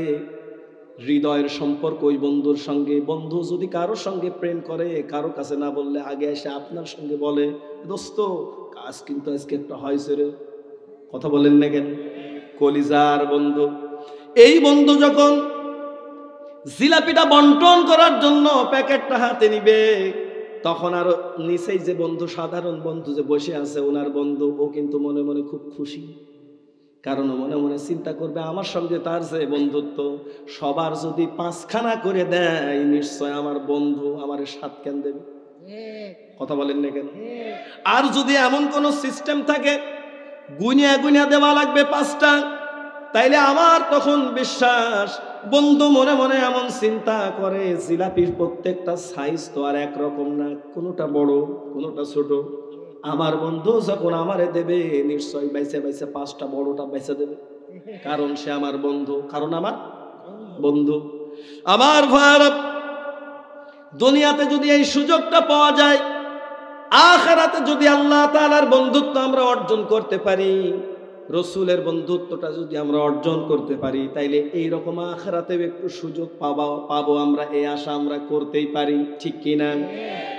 হৃদয়ের সম্পর্ক ওই বন্ধুর সঙ্গে। বন্ধু যদি কারোর সঙ্গে প্রেম করে, কারো কাছে না বললে আগে এসে আপনার সঙ্গে বলে, দোস্ত কাজ কিন্তু আজকে একটা হয়েছে রে। কথা বলেন না কেন? কলিজার বন্ধু। এই বন্ধু যখন জিলাপিটা বন্টন করার জন্য প্যাকেটটা হাতে নিবে, তখন আর নিচেই যে বন্ধু, সাধারণ বন্ধু যে বসে আছে, ওনার বন্ধু, ও কিন্তু মনে মনে খুব খুশি। কারণ মনে মনে চিন্তা করবে, আমার সঙ্গে তার যে বন্ধুত্ব, সবার যদি 5খানা করে দেয়, নিশ্চয় আমার বন্ধু আমার 7 কেন দেবে। কথা বলেন না কেন? আর যদি এমন কোন সিস্টেম থাকে, গুনিয়া গুনিয়া দেওয়া লাগবে 5টা, তাইলে আমার তখন বিশ্বাস, বন্ধু মনে মনে এমন চিন্তা করে, জিলাপির প্রত্যেকটা সাইজ তো আর একরকম না, কোনোটা বড় কোনোটা ছোট। আমার বন্ধু যখন আমারে দেবে, নিশ্চয়ই বাইসে বাইসে 5টা বড়টা বাইসে দেবে, কারণ সে আমার বন্ধু, কারণ আমার বন্ধু। আমার ভাইরা, দুনিয়াতে যদি এই সুযোগটা পাওয়া যায়, আখিরাতে যদি আল্লাহ তাআলার বন্ধুত্ব আমরা অর্জন করতে পারি, রসুলের বন্ধুত্বটা যদি আমরা অর্জন করতে পারি, তাইলে এইরকম আখিরাতে একটু সুযোগ পাবো আমরা, এই আশা আমরা করতেই পারি। ঠিক কিনা?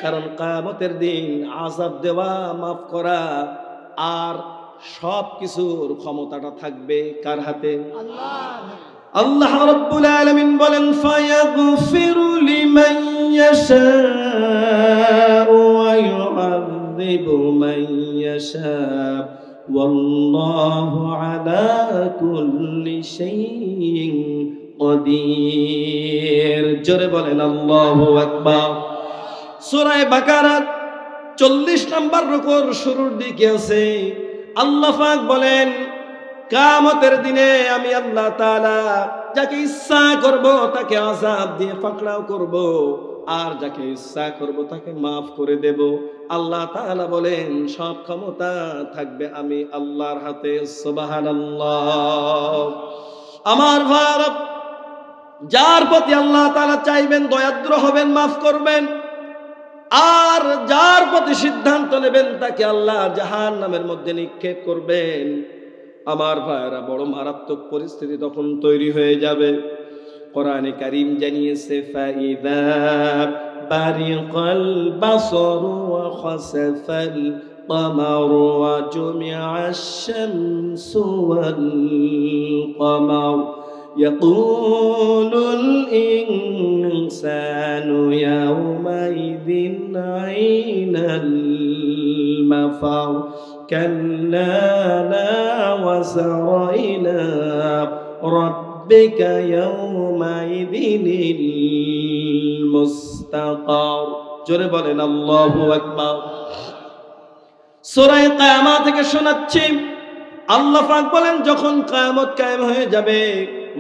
কারণ কিয়ামতের দিন আযাব দেওয়া, মাফ করা আর সব কিছুর ক্ষমতাটা থাকবে কার হাতে? আল্লাহ রাব্বুল আলামিন বলেন, ফায়াগফিরু লিমান ইয়াশাউ ওয়া ইউআযিবু মান ইয়াশাউ ওয়াল্লাহু আলা কুল্লি শাইইন কাদির। জোরে বলেন আল্লাহু আকবার। সূরা বাকারা 40 নম্বর রুকুর শুরুর দিকে আছে, আল্লাহ পাক বলেন, কিয়ামতের দিনে আমি আল্লাহ তাআলা যাকে ইচ্ছা করব তাকে আযাব দিয়ে পাকড়াও করব, আর যাকে ইচ্ছা করব তাকে মাফ করে দেব। আল্লাহ তাআলা বলেন, সব ক্ষমতা থাকবে আমি আল্লাহর হাতে। সুবহানাল্লাহ। আমার ভাইরা, যার প্রতি আল্লাহ তাআলা চাইবেন, দয়াদ্র হবেন, মাফ করবেন, আর যার প্রতি সিদ্ধান্ত নেবেন তাকে আল্লাহ জাহান্নামের মধ্যে নিক্ষেপ করবেন। আমার ভাইরা, বড় মারাত্মক পরিস্থিতি তখন তৈরি হয়ে যাবে। কোরআনে কারীম জানিয়েছে, ফাইদা বারিকাল বাসরু ওয়া খাসাফাল কামারু ওয়া জুমিআশ শামসু ওয়াল কামার ইয়াকুলুল ইনসানু ইয়াওমাইযিন আইনাল মাফার কাল্লা লা ওয়াজরা ইলা রাব্বিকা ইয়াওমাইযিনিল মুস্তাকার। জোরে বলেন আল্লাহু আকবার। সূরা কিয়ামা থেকে শোনাচ্ছি, আল্লাহ পাক বলেন যখন কিয়ামত কায়েম হয়ে যাবে,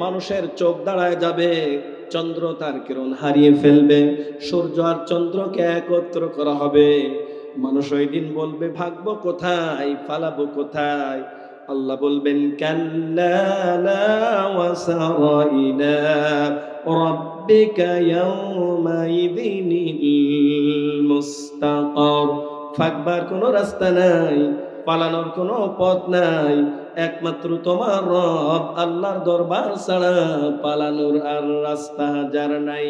মানুষের চোখ দাঁড়ায় যাবে, চন্দ্র তার কিরণ হারিয়ে ফেলবে, সূর্য আর চন্দ্রকে একত্র করা হবে। মানুষ ওই দিন বলবে ভাগবো কোথায়, পালাবো কোথায়? আল্লাহ বলবেন কাল্লা লা ওয়াসারা ইলা রাব্বিকা ইয়াওমাইযিনিল মুস্তাকার। ভাগবার কোনো রাস্তা নাই, পালানোর কোনো পথ নাই, একমাত্র তোমার রব আল্লাহর দরবার ছাড়া পালানোর আর রাস্তা যার নাই।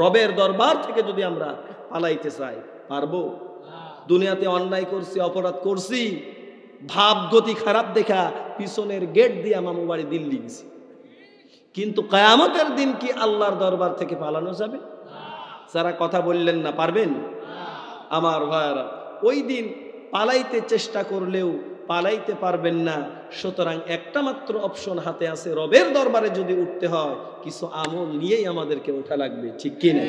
রবের দরবার থেকে যদি আমরা পালাইতে চাই, পারবো? দুনিয়াতে অন্যায় করছি, অপরাধ করছি, ভাব গতি খারাপ দেখা পিছনের গেট দিয়ে মামু বাড়ি দিল্লি গেছি, কিন্তু কিয়ামতের দিন কি আল্লাহর দরবার থেকে পালানো যাবে? যারা কথা বললেন না পারবেন, আমার ভাইরা, ওই দিন পালাইতে চেষ্টা করলেও পালাইতে পারবেন না। সুতরাং একটা মাত্র অপশন হাতে আছে, রবের দরবারে যদি উঠতে হয় কিছু আমল নিয়েই আমাদেরকে ওঠা লাগবে, ঠিক কি না?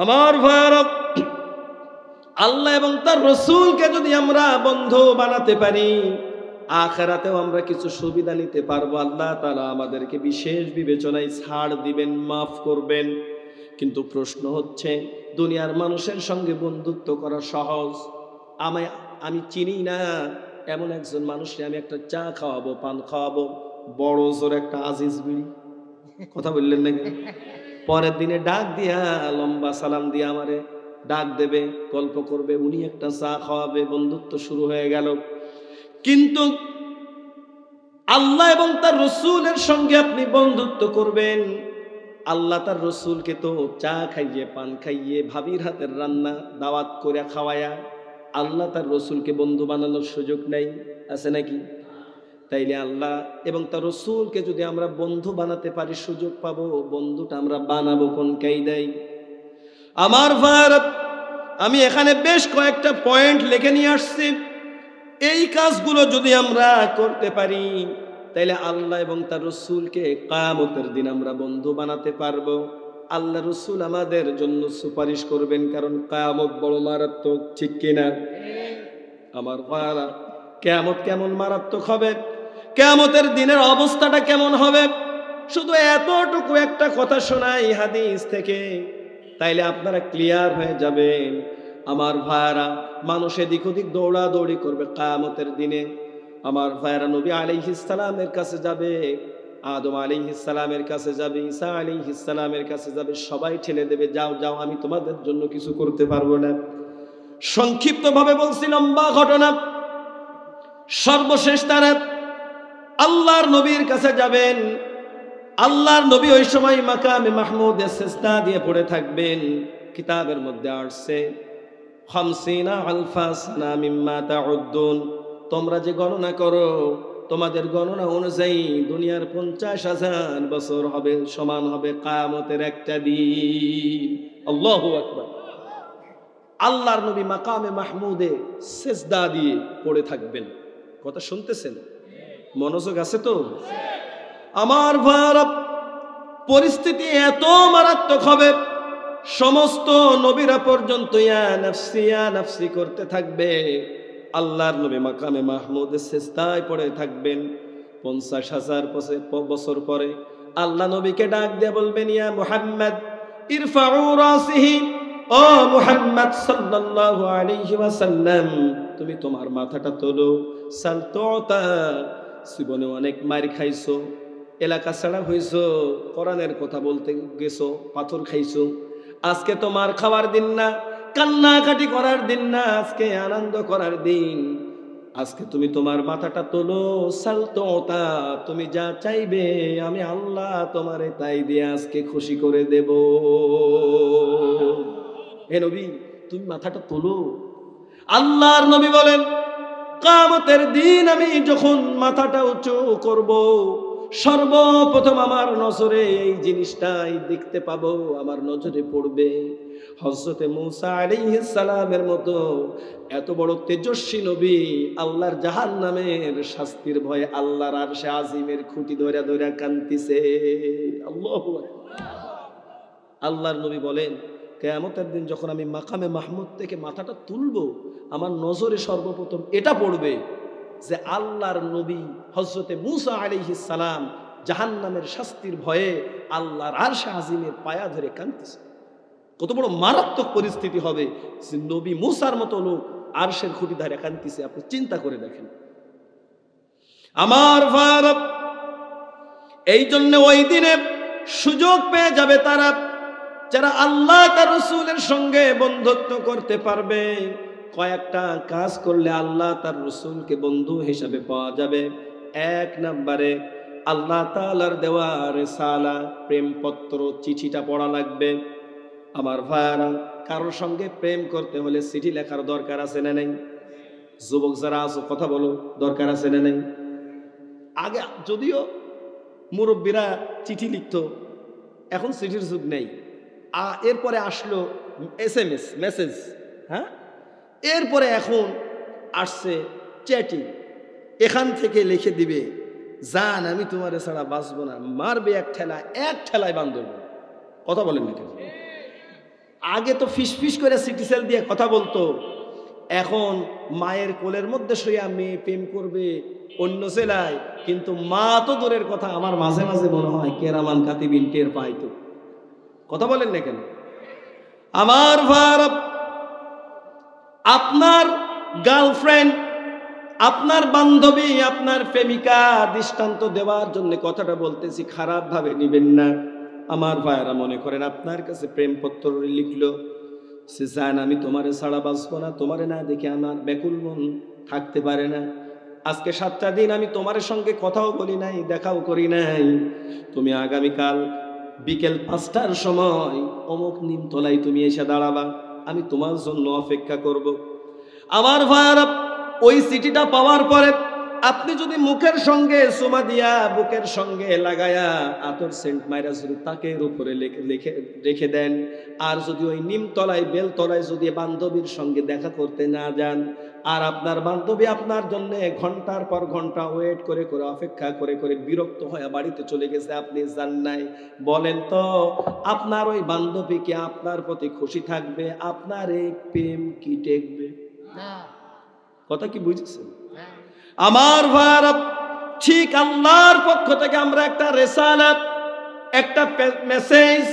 আমার ভাইরা, আল্লাহ এবং তার রসুলকে যদি আমরা বন্ধু বানাতে পারি, আখিরাতেও আমরা কিছু সুবিধা নিতে পারবো। আল্লাহ তাআলা আমাদেরকে বিশেষ বিবেচনায় ছাড় দিবেন, মাফ করবেন। কিন্তু প্রশ্ন হচ্ছে, দুনিয়ার মানুষের সঙ্গে বন্ধুত্ব করা সহজ। আমি চিনি না এমন একজন মানুষকে আমি একটা চা খাওয়াবো, পান খাওয়াবো, বড় জোর একটা আজিজ বিড়ি, কথা বললেন নাকি? পরের দিনে ডাক দিয়া লম্বা সালাম দিয়ে আমারে ডাক দেবে, গল্প করবে, উনি একটা চা খাওয়াবে, বন্ধুত্ব শুরু হয়ে গেল। কিন্তু আল্লাহ এবং তার রসুলের সঙ্গে আপনি বন্ধুত্ব করবেন, আল্লাহ তার রসুলকে তো চা খাইয়ে, পান খাইয়ে, ভাবির হাতের রান্না দাওয়াত করে খাওয়ায়া আল্লাহ তার রসুলকে বন্ধু বানানোর সুযোগ নেই, আছে নাকি? তাইলে আল্লাহ এবং তার রসুলকে যদি আমরা বন্ধু বানাতে পারি, সুযোগ পাবো, বন্ধুটা আমরা বানাবো কোন কায়দায়? আমার ভাইরা, আমি এখানে বেশ কয়েকটা পয়েন্ট লিখে নিয়ে আসছি। এই কাজগুলো যদি আমরা করতে পারি, তাইলে আল্লাহ এবং তার রসুলকে কিয়ামতের দিন আমরা বন্ধু বানাতে পারবো। আল্লাহ রসুল আমাদের জন্য সুপারিশ করবেন, কারণ কিয়ামত বড় মারাত্মক, ঠিক কিনা? আমার ভাইরা, কিয়ামত কেমন মারাত্মক হবে, কিয়ামতের দিনের অবস্থাটা কেমন হবে, শুধু এতটুকু একটা কথা শোনাই হাদিস থেকে, তাইলে আপনারা ক্লিয়ার হয়ে যাবেন। আমার ভাইরা, মানুষ এদিক ওদিক দৌড়াদৌড়ি করবে কিয়ামতের দিনে। আমার ভাইরা, নবী আলাইহিস সালামের কাছে যাবে, আদম আলাইহিস সালামের কাছে যাবে, ঈসা আলাইহিস সালামের কাছে যাবে, সবাই ঠেলে দেবে, যাও যাও, আমি তোমাদের জন্য কিছু করতে পারবো না। সংক্ষিপ্তভাবে বলছি, লম্বা ঘটনা। সর্বশেষ তারা আল্লাহর নবীর কাছে যাবেন। আল্লাহর নবী ওই সময় মাকামে মাহমুদে সিজদা দিয়ে পড়ে থাকবেন। কিতাবের মধ্যে আসছে 50 আলফা সানা মিম্মা তাউদ্দুন, তোমরা যে গণনা করো, তোমাদের গণনা অনুযায়ী দুনিয়ার 50,000 বছর হবে, সমান হবে কিয়ামতের একটা দিন। আল্লাহু আকবার। আল্লাহর নবী মাকামে মাহমুদে সিজদা দিয়ে পড়ে থাকবেন। কথা শুনতেছেন? মনোযোগ আছে তো? আমার ভাইরা, পরিস্থিতি এত মারাত্মক হবে, সমস্ত নবীরা পর্যন্ত ইয়া নাফসি করতে থাকবে। আল্লাহর নবী মাকামে মাহমুদে সিজদায় পড়ে থাকবেন। 50,000 বছর পরে আল্লাহ নবীকে ডাক দিয়ে বলবেন, ইয়া মুহাম্মদ ইরফাউ রাসিহি, ও মুহাম্মদ সাল্লাল্লাহু আলাইহি ওয়াসাল্লাম, তুমি তোমার মাথাটা তোলো। সালতুতা, জীবনে অনেক মার খাইছো, এলাকা ছাড়া হইছো, কোরআনের কথা বলতে গেছো, পাথর খাইছো। আজকে তোমার খাওয়ার দিন না, কান্নাকাটি করার দিন না, আজকে আনন্দ করার দিন। আজকে তুমি তোমার মাথাটা তোলো। সালতুতা, তুমি যা চাইবে আমি আল্লাহ তোমারে তাই দিয়ে আজকে খুশি করে দেব। হে নবী, তুমি মাথাটা তোলো। আল্লাহর নবী বলেন, কিয়ামতের দিন আমি যখন মাথাটা উঁচু করব, সর্বপ্রথম আমার নজরে এই জিনিসটাই দেখতে পাবো, আমার নজরে পড়বে হযরতে মূসা আলাইহিস সালামের মতো এত বড় তেজস্বী নবী, আল্লাহর জাহান্নামের শাস্তির ভয়ে আল্লাহর আরশে আজিমের খুঁটি ধরে ধরে কাঁদতেছে। আল্লাহু আকবার। আল্লাহর নবী বলেন, কিয়ামতের দিন যখন আমি মাকামে মাহমুদ থেকে মাথাটা তুলব, আমার নজরে সর্বপ্রথম এটা পড়বে যে আল্লাহর নবী হযরতে মূসা আলাইহিস সালাম জাহান্নামের শাস্তির ভয়ে আল্লাহর আরশে আজিমের পায়া ধরে কাঁদতেছে। কত বড় মারাত্মক পরিস্থিতি হবে যে নবী মূসার মতো লোক আরশের খুঁটি ধরে কাঁদতেছে, আপনি চিন্তা করে দেখেন। আমার ভাইরা, এই জন্য ওই দিনে সুযোগ পেয়ে যাবে তারা যারা আল্লাহ তার রাসূলের সঙ্গে বন্ধুত্ব করতে পারবে। কয়েকটা কাজ করলে আল্লাহ তার রাসূলকে বন্ধু হিসাবে পাওয়া যাবে। এক নম্বরে আল্লাহ তাআলার দেওয়া রিসালা, প্রেমপত্র, চিঠিটা পড়া লাগবে। আমার ভাইরা, কারোর সঙ্গে প্রেম করতে হলে চিঠি লেখার দরকার আছে না নেই? যুবক যারা আছো কথা বলো, দরকার আছে না নেই? আগে যদিও মুরব্বীরা চিঠি লিখতো, এখন চিঠির যুগ নেই। এরপরে আসলো SMS, মেসেজ। হ্যাঁ, এরপরে এখন আসছে চ্যাটিং। এখান থেকে লিখে দিবে, জান আমি তোমার ছাড়া বাঁচবো না, মারবে এক ঠেলায় বান্ধব। কথা বলেন না কেন? আগে তো ফিস করে সিটিসেল দিয়ে কথা বলতো, এখন মায়ের কোলের মধ্যে শুয়ে মেয়ে প্রেম করবে অন্য জেলায়, কিন্তু মা তো দূরের কথা, আমার মাঝে মাঝে মনে হয় কেরামান কাতিবিন টের পাইতো। কথা বলেন না কেন? আমার ভাই, আপনার গার্লফ্রেন্ড, আপনার বান্ধবী, আপনার প্রেমিকা দৃষ্টান্ত দেওয়ার জন্য কথাটা বলতেছি, খারাপ ভাবে নিবেন না। আমার ভাইরা মনে করেন আপনার কাছে প্রেমপত্র লিখলো, সে জান আমি তোমারে ছাড়া বাঁচবো না, তোমারে না দেখে আমার ব্যাকুল মন থাকতে পারে না। আজকে 7টা দিন আমি তোমার সঙ্গে কথাও বলি নাই, দেখাও করি নাই। তুমি আগামীকাল বিকেল 5টার সময় অমুক নিমতলায় তুমি এসে দাঁড়াবা, আমি তোমার জন্য অপেক্ষা করব। আমার ভাইরা, ওই চিঠিটা পাওয়ার পরে আপনি যদি মুখের সঙ্গে চুমা দিয়া, বুকের সঙ্গে লাগায়া আতর সেন্ট মাইরা যদি তাকের উপরে রেখে দেন, আর যদি ওই নিমতলায় বেলতলায় যদি বান্ধবীর সঙ্গে দেখা করতে না যান, আর আপনার বান্ধবী আপনার জন্য ঘন্টার পর ঘন্টা ওয়েট করে করে অপেক্ষা করে করে বিরক্ত হয়ে বাড়িতে চলে গেছে, আপনি যান নাই, বলেন তো আপনার ওই বান্ধবী কি আপনার প্রতি খুশি থাকবে? আপনার এই প্রেম কি টেকবে? কথা কি বুঝেছেন? আমার ভাইরা, ঠিক আল্লাহর পক্ষ থেকে আমরা একটা রিসালা, একটা মেসেজ,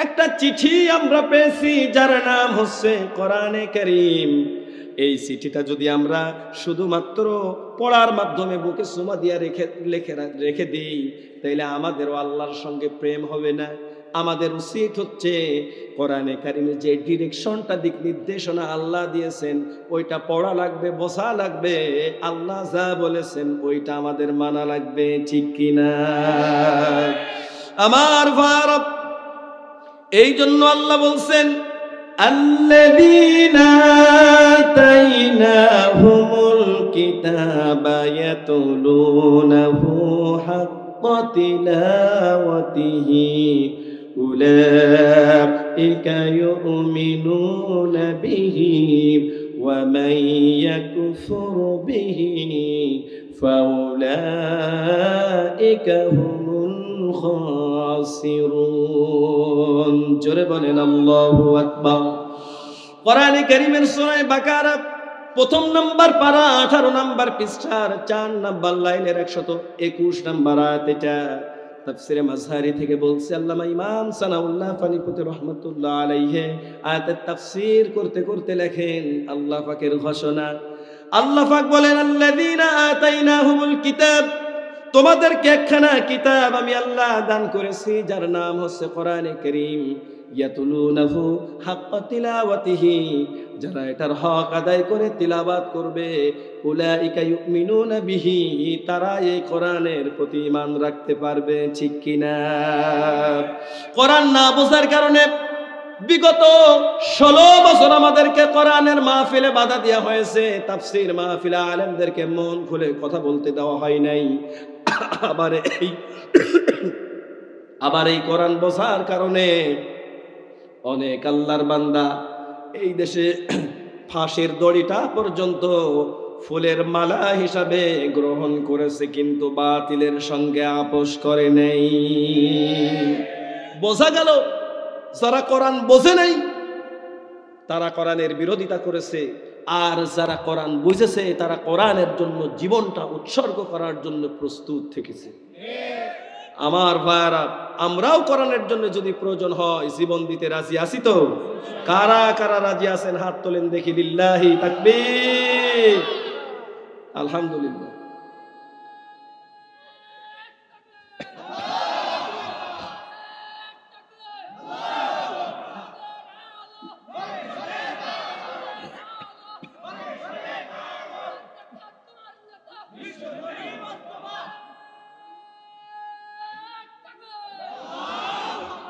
একটা চিঠি আমরা পেয়েছি, যার নাম হচ্ছে কোরআনে কারীম। এই চিঠিটা যদি আমরা শুধুমাত্র পড়ার মাধ্যমে বুকে চুমা দিয়ে রেখে দিই, তাইলে আমাদেরও আল্লাহর সঙ্গে প্রেম হবে না। আমাদের উচিত হচ্ছে কোরআনে কারিমে যে ডিরেকশনটা, দিক নির্দেশনা আল্লাহ দিয়েছেন, ওইটা পড়া লাগবে, বোঝা লাগবে। আল্লাহ যা বলেছেন ওইটা আমাদের মানা লাগবে, ঠিক কিনা? আমার ভাইরা, এই জন্য আল্লাহ বলছেন, আল্লাযীনা আতাইনাহুমুল কিতাবা ইয়াতুলুনাহু হাক্কা তিলাওয়াতিহি উলাইকা ইউমিনুনা বিহি ওয়া মান ইয়াকফুর বিহি ফাউলাইকা হুমুল খাসিরুন। জোরে বলেন আল্লাহু আকবার। কোরআনে কারীমের সূরা বাকারা প্রথম নাম্বার পারা 18 নাম্বার পৃষ্ঠার 4 নাম্বার লাইনের 121 নাম্বার আয়াত। এটা তাফসিরে মাজহারি থেকে বলছে আল্লামা ইমাম সানাউল্লাহ ফানিপুতি রহমাতুল্লাহ আলাইহি আয়াতের তাফসীর করতে করতে লেখেন, আল্লাহ পাকের ঘোষণা, আল্লাহ পাক বলেন, আল্লাযীনা আতাইনাহুমুল কিতাব, তোমাদেরকে একখানা কিতাব আমি আল্লাহ দান করেছি, যার নাম হচ্ছে কোরআনে কারীম। ইয়াতুলুনাহু হাক্কা তিলাওয়াতিহি, যারা এটার হক আদায় করে তিলাওয়াত করবে, উলাইকা ইউমিনুনা বিহি, তারা এই কোরআনের প্রতি ঈমান রাখতে পারবে, ঠিক কিনা? কোরআন না বোঝার কারণে বিগত 16 বছর আমাদেরকে কোরআনের মাহফিলে বাধা দেওয়া হয়েছে, তাফসীর মাহফিলে আলেমদেরকে মন খুলে কথা বলতে দেওয়া হয় নাই। আবার এই কোরআন বোঝার কারণে অনেক আল্লাহর বান্দা এই দেশে ফাঁসির দড়িটা পর্যন্ত ফুলের মালা হিসাবে গ্রহণ করেছে, কিন্তু বাতিলের সঙ্গে আপোষ করে নাই। বোঝা গেল যারা কোরআন বোঝে নাই তারা কোরআনের বিরোধিতা করেছে, আর যারা কোরআন বুঝেছে তারা কোরআনের জন্য জীবনটা উৎসর্গ করার জন্য প্রস্তুত থেকেছে। আমার ভাইরা, আমরাও কোরআনের জন্য যদি প্রয়োজন হয় জীবন দিতে রাজি আছি তো? কারা কারা রাজি আছেন হাত তোলেন দেখি। লিল্লাহি তাকবীর, আলহামদুলিল্লাহ।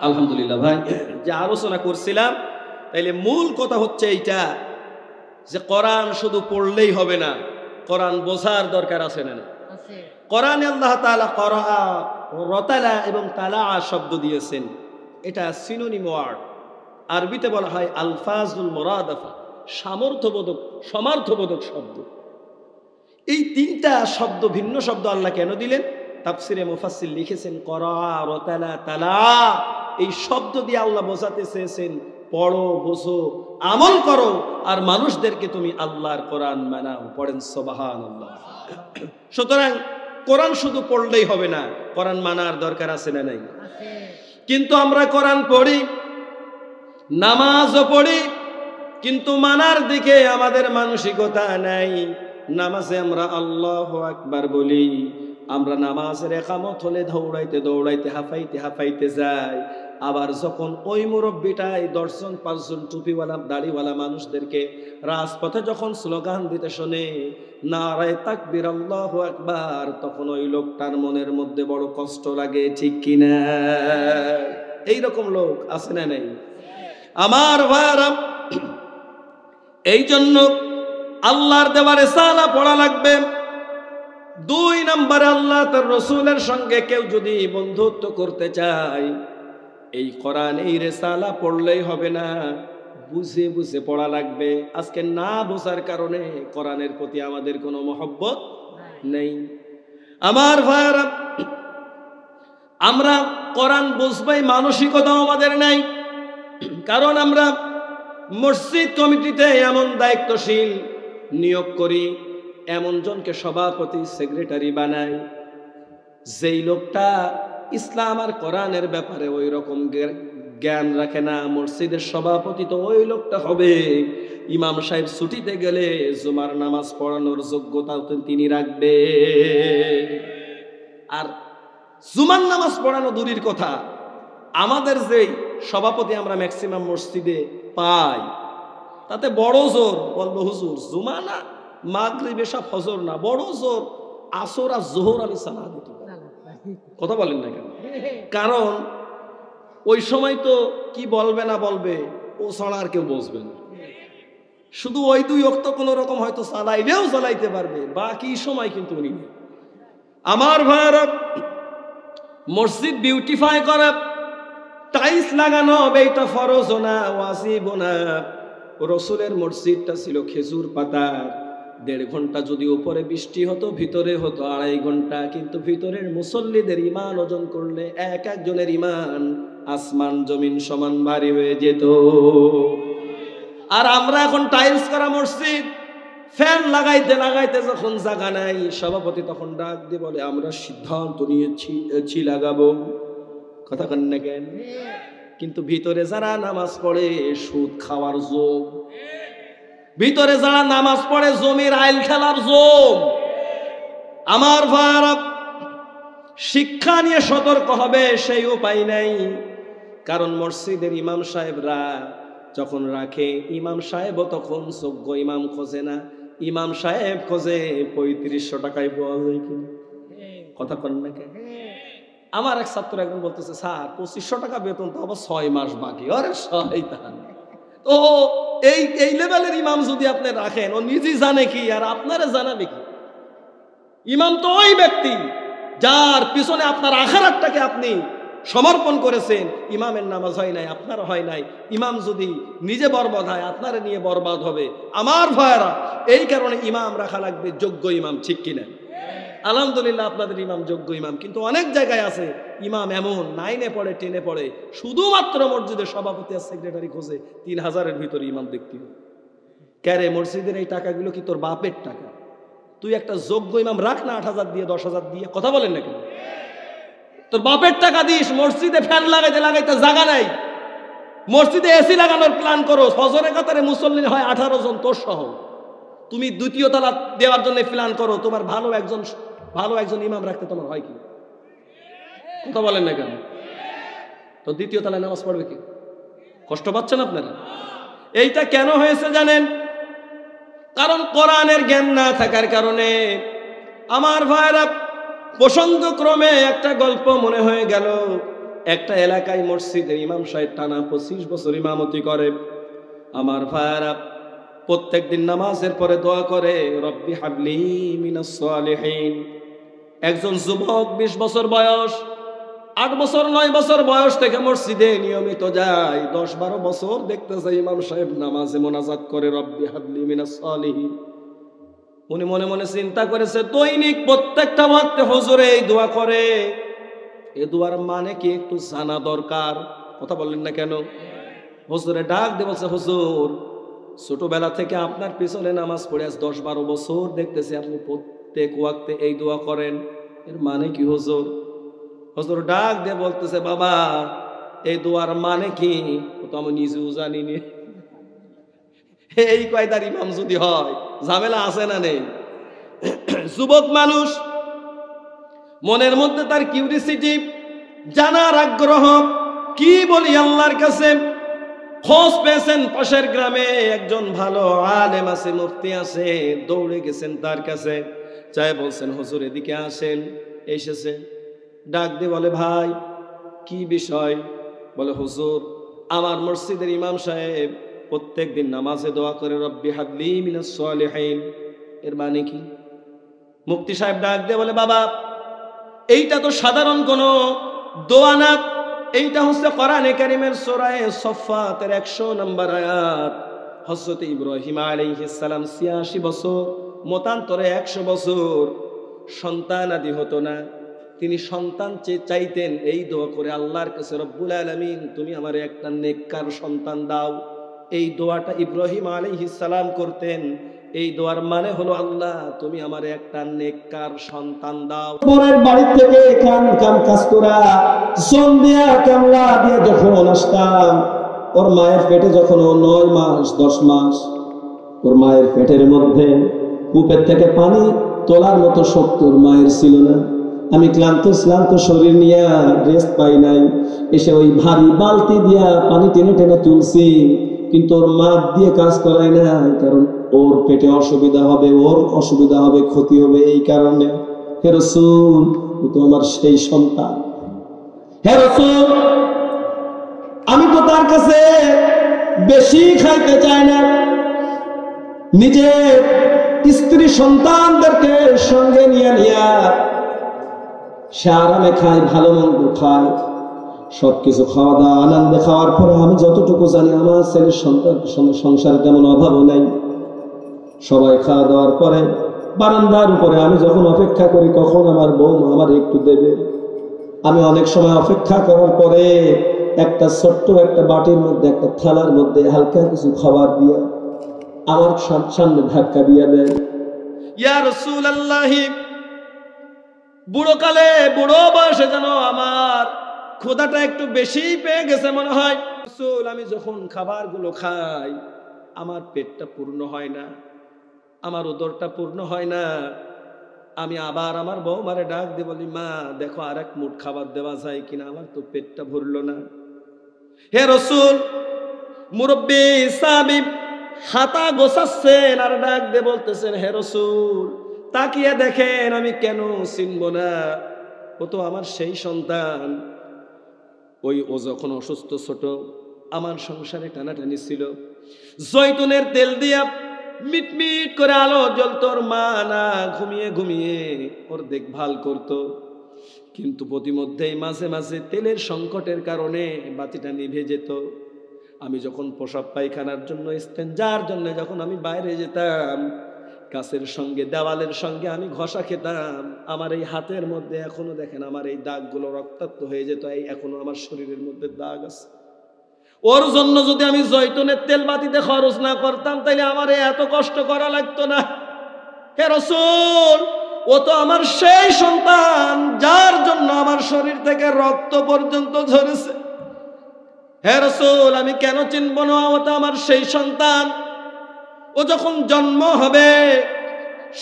আলহামদুলিল্লাহ ভাই, যে আলোচনা করছিলাম, তাইলে মূল কথা হচ্ছে এইটা যে কোরআন শুধু পড়লেই হবে না, কোরআন বোঝার দরকার আছে না? কোরআনে আল্লাহ তাআলা করা, রতালা এবং তালা শব্দ দিয়েছেন। এটা সিনোনিম ওয়ার্ড, আরবিতে বলা হয় আলফাজুল মুরাদাফা, সামর্থ্যবোধক সমার্থবোধক শব্দ। এই তিনটা শব্দ, ভিন্ন শব্দ আল্লাহ কেন দিলেন? তাফসিরে মুফাসসির লিখেছেন করা, রতালা, তালা, এই শব্দ দিয়ে আল্লাহ বোঝাতে চেয়েছেন পড়ো, বোঝো, আমল করো, আর মানুষদেরকে তুমি আল্লাহর কোরআন মানাও। পড়েন সুবহানাল্লাহ। সুতরাং কোরআন শুধু পড়লেই হবে না, কোরআন মানার দরকার আছে না নাই? কিন্তু আমরা কোরআন পড়ি, নামাজও পড়ি, কিন্তু মানার দিকে আমাদের মানসিকতা নাই। নামাজে আমরা আল্লাহু আকবার বলি, আমরা নামাজের একামত হলে দৌড়াইতে দৌড়াইতে হাঁফাইতে হাঁফাইতে যাই। আবার যখন ওই মুরব্বিটাই 10 জন 5 জন টুপিওয়ালা দাড়িওয়ালা মানুষদেরকে রাজপথে যখন স্লোগান দিতে শোনে নারায়ে তাকবীর আল্লাহু আকবার, তখন ওই লোকটার মনের মধ্যে বড় কষ্ট লাগে, ঠিক কিনা? এইরকম লোক আছে না নাই? আমার ভাইরা, এই জন্য আল্লাহর দেওয়া রিসালা পড়া লাগবে। 2 নম্বরে, আল্লাহ তার রাসূলের সঙ্গে কেউ যদি বন্ধুত্ব করতে চায়, এই কোরআন, এই রিসালা পড়লেই হবে না, বুঝে বুঝে পড়া লাগবে। আজকে না বোঝার কারণে কোরআনের প্রতি আমাদের কোনো মহব্বত নেই। আমার ভাইরা, আমরা কোরআন বুঝবাই মানসিকতাও আমাদের নাই। কারণ আমরা মসজিদ কমিটিতে এমন দায়িত্বশীল নিয়োগ করি, এমন জনকে সভাপতি, সেক্রেটারি বানাই, যেই লোকটা ইসলাম আর কোরআনের ব্যাপারে ওই রকম জ্ঞান রাখে না। মসজিদের সভাপতি তো ওই লোকটা হবে। ইমাম সাহেব ছুটিতে গেলে জুমার নামাজ পড়ানোর যোগ্যতা তিনি রাখবে। আর জুমার নামাজ পড়ানো দূরের কথা, আমাদের যেই সভাপতি আমরা ম্যাক্সিমাম মসজিদে পাই, তাতে বড় জোর বলবো হুজুর জুমা না, মাগরিব, এশা, ফজর না, বড় জোর আসর আর জোহর আমি সালাত দিতে। কথা বলেন না কেন? কারণ ওই সময় তো কি বলবে না বলবে ও ছাড়া আর কেউ বসবে না। শুধু ওই 2 ওয়াক্ত কোন রকম হয়তো চালাইলেও চালাইতে পারবে, বাকি সময় কিন্তু উনি। আমার ভাইরা, মসজিদ বিউটিফাই করা, টাইলস লাগানো হবে, এটা ফরজ না, ওয়াজিব না। রাসূলের মসজিদটা ছিল খেজুর পাতার। 1.5 ঘন্টা যদি উপরে বৃষ্টি হতো, ভিতরে হতো 2.5 ঘন্টা। কিন্তু ভিতরের মুসল্লিদের ইমান ওজন করলে এক একজনের ইমান আসমান জমিন সমান ভারী হয়ে যেত। আর আমরা এখন টাইলস করা মসজিদ, ফ্যান লাগাইতে লাগাইতে যখন জায়গা নাই, সভাপতি তখন ডাক দিয়ে বলে আমরা সিদ্ধান্ত নিয়েছি লাগাবো। কথা কেন না কেন? কিন্তু ভিতরে যারা নামাজ পড়ে সুদ খাওয়ার যোগ, ভিতরে যারা নামাজ পড়ে জমির আইল খেলার যোগ। আমার ভাইরা, শিক্ষা নিয়ে সতর্ক হবে, সেই উপায় নাই। কারণ মসজিদের ইমাম সাহেবরা যখন রাখে, ইমাম সাহেবও তখন যোগ্য ইমাম খোঁজে না, ইমাম সাহেব খোঁজে 3500 টাকায় পাওয়া যায় কিনা। কথা কন না কেন? আমার এক ছাত্র একজন বলতেছে, স্যার 2500 টাকা বেতন, তো আবার 6 মাস বাকি। আরে শয়তান! তো এই লেভেলের ইমাম যদি আপনি রাখেন, ও নিজেই জানে কি আর আপনারা জানাবে কি? ইমাম তো ওই ব্যক্তি যার পিছনে আপনার আখিরাতটাকে আপনি সমর্পণ করেছেন। ইমামের নামাজ হয় নাই, আপনার হয় নাই। ইমাম যদি নিজে বরবাদ হয়, আপনারা নিয়ে বরবাদ হবে। আমার ভাইরা, এই কারণে ইমাম রাখা লাগবে যোগ্য ইমাম, ঠিক কিনা? আলহামদুলিল্লাহ আপনাদের ইমাম যোগ্য ইমাম, কিন্তু অনেক জায়গায় আছে ইমাম এমন 9-এ পড়ে 10-এ পড়ে, শুধুমাত্র মসজিদের সভাপতি আর সেক্রেটারি খোঁজে 3000-এর ভিতরে ইমাম দেখতে হবে। ক্যারে মসজিদের এই টাকাগুলো কি তোর বাপের টাকা? তুই একটা যোগ্য ইমাম রাখ না 8,000 দিয়ে 10,000 দিয়ে, কথা বলেন না কেন? তোর বাপের টাকা দিস, মসজিদে ফ্যান লাগাইতে লাগাইতে জায়গা নাই, মসজিদে এসি লাগানোর প্ল্যান করো, ফজরের কাতারে মুসল্লি হয় 18 জন তোর সহ, তুমি দ্বিতীয় তলা দেওয়ার জন্য প্ল্যান করো, তোমার ভালো একজন ইমাম রাখতে তোমার হয় কি? কথা বলেন না কেন? তো দ্বিতীয় তলায় নামাজ পড়বে কি? কষ্ট পাচ্ছেন আপনারা? এইটা কেন হয়েছে জানেন? কারণ কোরআনের জ্ঞান না থাকার কারণে। আমার ভাইরা, প্রসঙ্গক্রমে একটা গল্প মনে হয়ে গেল। একটা এলাকায় মসজিদের ইমাম সাহেব টানা 25 বছর ইমামতি করে। আমার ভাইরা, প্রত্যেক দিন নামাজের পরে দোয়া করে, রব্বি হাবলি মিনাস সালিহিন। একজন যুবক 20 বছর বয়স, 8 বছর 9 বছর বয়স থেকে মসজিদে নিয়মিত যায়, 10-12 বছর দেখতেছে ইমাম সাহেব নামাজে মোনাজাত করে, রব্বি হাবলি মিনাস সালিহিন। উনি মনে মনে চিন্তা করেছে, দৈনিক প্রত্যেকটা ওয়াক্তে হুজুর এই দোয়া করে, এই দোয়ার মানে কি একটু জানা দরকার। কথা বললেন না কেন? হুজুরে ডাক দিয়ে বলছে, হুজুর ছোটবেলা থেকে আপনার পিছনে নামাজ পড়ে আজ 10-12 বছর দেখতেছি আপনি প্রত্যেক ওয়াক্তে এই দোয়া করেন, এর মানে কি হুজুর? হুজুর ডাক দিয়ে বলতেছে, বাবা এই দোয়ার মানে কি তো আমি নিজেও জানি না। এই কয়দার ইমাম যদি হয় ঝামেলা আছে না নেই? যুবক মানুষ, মনের মধ্যে তার কিউরিসিটি, জানার আগ্রহ, কি বলি আল্লাহর কাছে। খোঁজ পেয়েছেন পাশের গ্রামে একজন ভালো আলেম আছে, মুফতি আছে, দৌড়ে গেছেন তার কাছে, চাই বলছেন হুজুর এদিকে আসেন। এসেছে, ডাক দিয়ে বলে, ভাই কি বিষয়? বলে, হুজুর আমার মসজিদের ইমাম সাহেব প্রত্যেক দিন নামাজে দোয়া করে, রব্বি হাবলি মিনাস সালিহিন, এর মানে কি? মুফতি সাহেব ডাক দিয়ে বলে, বাবা এইটা তো সাধারণ কোনো দোয়া না, এইটা হচ্ছে কোরআনে কারীমের সূরা সফফাতের 100 নম্বর আয়াত। হযরত ইব্রাহিম আলাইহিস সালাম 86 বছর, মতান্তরে 100 বছর সন্তান আদি হতো না, তিনি সন্তান চাইতেন এই দোয়া করে আল্লাহর কাছে, রব্বুল আলামিন তুমি আমারে একটা নেককার সন্তান দাও। এই দোয়াটা ইব্রাহিম আলাইহিস সালাম করতেন। এই দোয়ার মানে হলো, আল্লাহ তুমি আমারে একটা নেককার সন্তান দাও। পরের বাড়ি থেকে কাজ করা সন্ধ্যা কামলা দিয়ে যখন আসতাম, ওর মায়ের পেটে যখন ও 9 মাস 10 মাস, ওর মায়ের পেটের মধ্যে কূপের থেকে পানি তোলার মতো শক্তি ওর মায়ের ছিল না। আমি ক্লান্ত শরীর নিয়ে রেস্ট পাই নাই, এসে ওই ভারী বালতি দিয়া পানি টেনে টেনে তুলছি, কিন্তু ওর মা দিয়ে কাজ করাই না, কারণ ওর পেটে অসুবিধা হবে, ওর অসুবিধা হবে, ক্ষতি হবে। এই কারণে হে রাসূল, ও তো আমার সেই সন্তান। হে রাসূল, আমি তো তার কাছে বেশি খাইতে চাই না, নিজের স্ত্রী সন্তানদেরকে সঙ্গে নিয়ে সে আরামে খায়, ভালো মন্দ খায়, সবকিছু খাওয়া দাওয়া আনন্দে খাওয়ার পরে আমি যতটুকু জানি আমার ছেলের সংসারে তেমন অভাবও নাই। সবাই খাওয়া দাওয়ার পরে বারান্দার উপরে আমি যখন অপেক্ষা করি কখন আমার বৌমা আমার একটু দেবে, আমি অনেক সময় অপেক্ষা করার পরে একটা ছোট্ট একটা বাটির মধ্যে, একটা থালার মধ্যে হালকা কিছু খাবার দিয়া আমার সামনে ধাক্কা দিয়া দেয়। ইয়া রাসূলুল্লাহ, বুড়োকালে বুড়ো বয়সে যেন আমার ক্ষুধাটা একটু বেশি পেয়ে গেছে মনে হয়। রাসূল, আমি যখন খাবারগুলো খাই আমার পেটটা পূর্ণ হয় না, আমার উদরটা পূর্ণ হয় না। আমি আবার আমার বৌমারে ডাক দিয়ে বলি, মা দেখো আর এক মুঠ খাবার দেওয়া যায় কিনা, আমার তো পেটটা ভরলো না। হে রাসূল, মুরব্বী সাহাবী হাতা গোছাচ্ছেন আর ডাক দিয়ে বলতেছেন, হে রাসূল তাকিয়ে দেখেন আমি কেন চিনব না, ও তো আমার সেই সন্তান। ও যখন অসুস্থ ছোট, আমার সংসারে টানাটানি ছিল, জৈতুনের তেল দিয়া মিটমিট করে আলো জ্বলত, ওর মা না ঘুমিয়ে ঘুমিয়ে ওর দেখভাল করত। কিন্তু প্রতিমধ্যেই মাঝে মাঝে তেলের সংকটের কারণে বাতিটা নিভে যেত। আমি যখন প্রসাব পায়খানার জন্য ইস্তেঞ্জার জন্য যখন আমি বাইরে যেতাম, গাছের সঙ্গে দেওয়ালের সঙ্গে আমি ঘষা খেতাম, আমার এই হাতের মধ্যে এখনো দেখেন আমার এই দাগগুলো রক্তাক্ত হয়ে যেত, এই এখনো আমার শরীরের মধ্যে দাগ আছে। ওর জন্য যদি আমি জয়তুনের তেল বাতিতে খরচ না করতাম তাইলে আমার এত কষ্ট করা লাগতো না। হে রাসূল, ও তো আমার সেই সন্তান যার জন্য আমার শরীর থেকে রক্ত পর্যন্ত ঝরেছে। হে রাসূল, আমি কেন চিনব না? ও তো আমার সেই সন্তান। ও যখন জন্ম হবে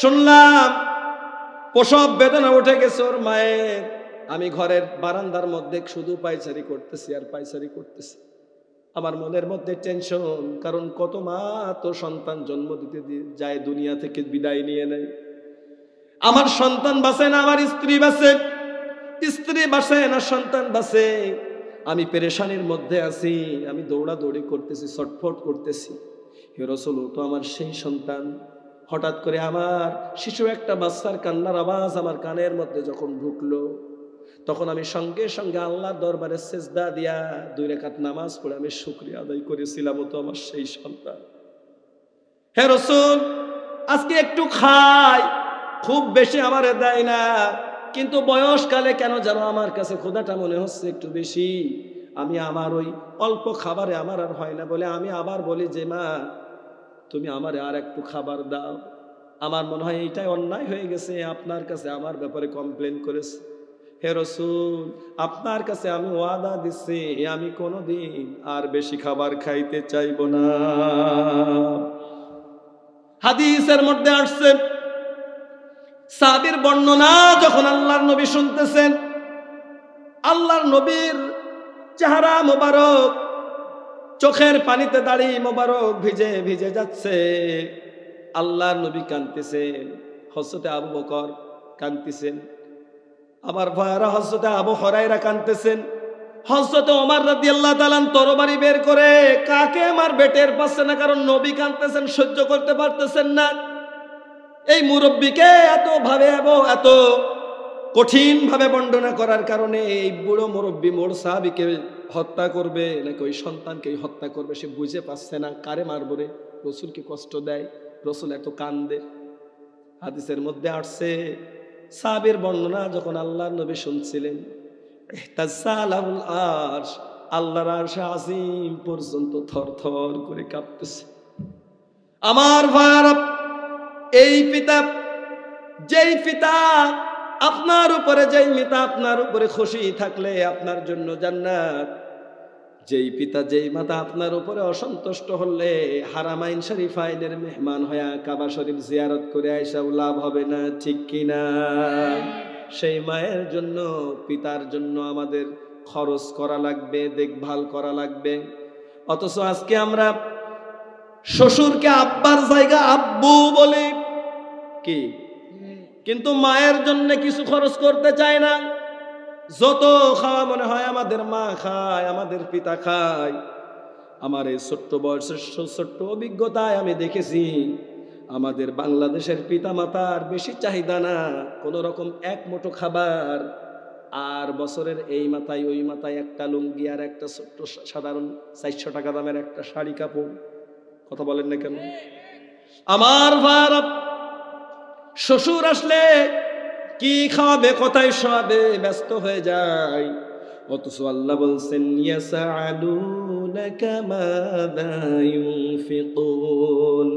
শুনলাম প্রসব বেদনা উঠে গেছে ওর মায়ের, আমি ঘরের বারান্দার মধ্যে শুধু পায়চারি করতেছি আর পায়চারি করতেছি। আমার মনের মধ্যে টেনশন, কারণ কত মা তো সন্তান জন্ম দিতে যায় দুনিয়া থেকে বিদায় নিয়ে নেয়। আমার সন্তান বাঁচে না, আমার স্ত্রী বাঁচে, স্ত্রী বাঁচে না, সন্তান বাঁচে। আমি পেরেশানির মধ্যে আছি, আমি দৌড়াদৌড়ি করতেছি, ছটফট করতেছি। হে রাসূল, তো আমার সেই সন্তান। হঠাৎ করে আমার শিশু একটা বাচ্চার কান্নার আওয়াজ আমার কানের মধ্যে যখন ঢুকলো, তখন আমি সঙ্গে সঙ্গে আল্লাহর দরবারে সেজদা দিয়া 2 রাকাত নামাজ পড়ে আমি শুকরিয়া আদায় করেছিলাম, ও তো আমার সেই সন্তান। হে রাসূল, আজকে একটু খাই, খুব বেশি আমারে দেয় না, কিন্তু বয়সকালে কেন যেন আমার কাছে ক্ষুধাটা মনে হচ্ছে একটু বেশি। আমি আমার ওই অল্প খাবারে আমার আর হয় না বলে আমি আবার বলি যে মা, তুমি আমারে আর একটু খাবার দাও। আমার মনে হয় এইটাই অন্যায় হয়ে গেছে, আপনার কাছে আমার ব্যাপারে কমপ্লেন করেছে। হে রাসূল, আপনার কাছে আমি ওয়াদা দিচ্ছি আমি কোনোদিন আর বেশি খাবার খাইতে চাইব না। হাদিসের মধ্যে আসছে, সাহাবীর বর্ণনা যখন আল্লাহর নবী শুনতেছেন, আল্লাহর নবীর চেহারা মোবারক, চোখের পানিতে দাড়ি মোবারক ভিজে ভিজে যাচ্ছে। আল্লাহর নবী কাঁদতেছেন, হযরতে আবু বকর কাঁদতেছেন, আমার ভাইরা হযরতে আবু হুরায়রা কাঁদতেছেন, হযরতে ওমর রাদিয়াল্লাহু তাআলা তরবারি বের করে কাকে মারবে টের পাচ্ছে না, কারণ নবী কাঁদতেছেন, সহ্য করতে পারতেছেন না। এই মুরব্বীকে এত ভাবে এবং এত কঠিন ভাবে বর্ণনা করার কারণে এই বুড়ো মুরব্বী মোর সাহাবীকে হত্যা করবে নাকি ওই সন্তানকে হত্যা করবে সে বুঝে পাচ্ছে না। কারে মারবো রে? রাসূলকে কষ্ট দেয়, রাসূল এত কান্দে। হাদিসের মধ্যে আসছে, সাহাবীর বর্ণনা যখন আল্লাহর নবী শুনছিলেন, ইহতাসালাহুল আরশ, আল্লাহর আরশে আজিম পর্যন্ত থরথর করে কাঁপতেছে। আমার ভাইরা, এই পিতা, যেই পিতা আপনার উপরে, যেই পিতা আপনার উপরে খুশি থাকলে আপনার জন্য জান্নাত, যেই পিতা যেই মাতা আপনার উপরে অসন্তুষ্ট হলে হারামাইন শরীফাইনের মেহমান হয়ে কাবা শরীফ জিয়ারত করে আইসাও লাভ হবে না, ঠিক কিনা? সেই মায়ের জন্য, পিতার জন্য আমাদের খরচ করা লাগবে, দেখভাল করা লাগবে। অথচ আজকে আমরা শ্বশুরকে আব্বার জায়গা আব্বু বলি কি, কিন্তু মায়ের জন্য কিছু খরচ করতে চায় না। যত খাওয়া মনে হয় আমাদের মা খায়, আমাদের পিতা খায়। আমার এই ছোট্ট বয়সের ছোট্ট অভিজ্ঞতায় আমি দেখেছি আমাদের বাংলাদেশের পিতা মাতার বেশি চাহিদা না কোনো রকম এক মুঠো খাবার, আর বছরের এই মাথায় ওই মাথায় একটা লুঙ্গি আর একটা ছোট্ট সাধারণ 400 টাকা দামের একটা শাড়ি কাপড়। কথা বলেন না কেন? আমার ভাইরা, শ্বশুর আসলে কি খাওয়াবে, কোথায় শোয়াবে ব্যস্ত হয়ে যায়। অথচ আল্লাহ বলছেন, ইয়াসআলুনাকা মাযা ইউনফিকুন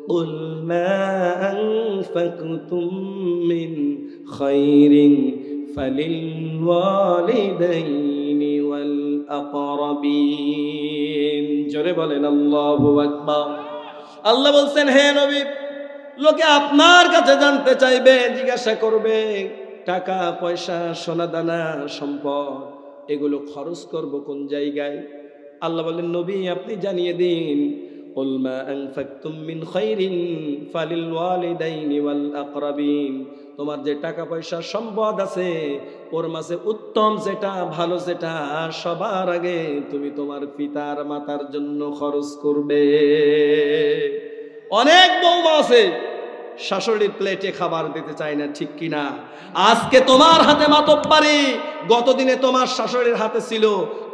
কুল মা আনফাকতুম মিন খায়রিন ফালিল ওয়ালিদাইনি ওয়াল আকরাবিন। জোরে বলেন আল্লাহু আকবার। আল্লাহ বলছেন, হে নবী, লোকে আপনার কাছে জানতে চাইবে, জিজ্ঞাসা করবে টাকা পয়সা সোনা দানা সম্পদ এগুলো খরচ করব কোন জায়গায়। আল্লাহ বলেন, নবী আপনি জানিয়ে দিন, কুল মা আনফাকতুম মিন খায়রিন ফালিল ওয়ালিদাইনি ওয়াল আকরাবিন। তোমার যে টাকা পয়সা সম্পদ আছে ওর মাঝে উত্তম যেটা, ভালো যেটা, সবার আগে তুমি তোমার পিতার মাতার জন্য খরচ করবে। অনেক বৌমা আছে শাশুড়ির প্লেটে খাবার দিতে চায় না, ঠিক কিনা? আজকে তোমার হাতে মাতব্বারি, গতদিনে তোমার শাশুড়ির হাতে ছিল,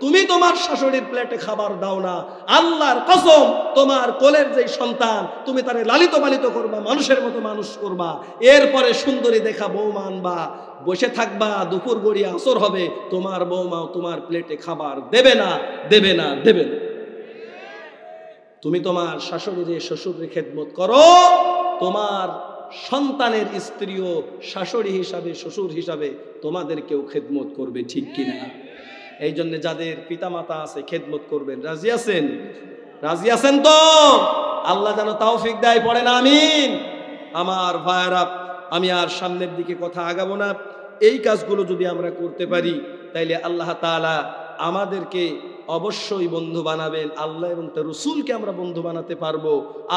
তুমি তোমার শাশুড়ির প্লেটে খাবার দাও না। আল্লাহর কসম, তোমার কোলের যে সন্তান, তুমি তারে লালিত পালিত করবা, মানুষের মতো মানুষ করবা, এরপরে সুন্দরী দেখা বৌমা আনবা, বসে থাকবা, দুপুর গড়িয়ে আসর হবে, তোমার বৌমাও তোমার প্লেটে খাবার দেবে না, দেবে না, দেবে না। তুমি তোমার শাশুড়ির শ্বশুরের খেদমত করো, তোমার সন্তানের স্ত্রীও শাশুড়ি হিসাবে, শ্বশুর হিসাবে তোমাদেরকেও খেদমত করবে, ঠিক কিনা? এই জন্য যাদের পিতামাতা আছে খেদমত করবেন। রাজি আছেন? রাজি আছেন তো? আল্লাহ যেন তৌফিক দেয়, পড়েন আমিন। আমার ভাইরা, আমি আর সামনের দিকে কথা আগাবো না। এই কাজগুলো যদি আমরা করতে পারি, তাইলে আল্লাহ তাআলা আমাদেরকে অবশ্যই বন্ধু বানাবেন। আল্লাহ এবং তার রাসূলকে আমরা বন্ধু বানাতে পারবো।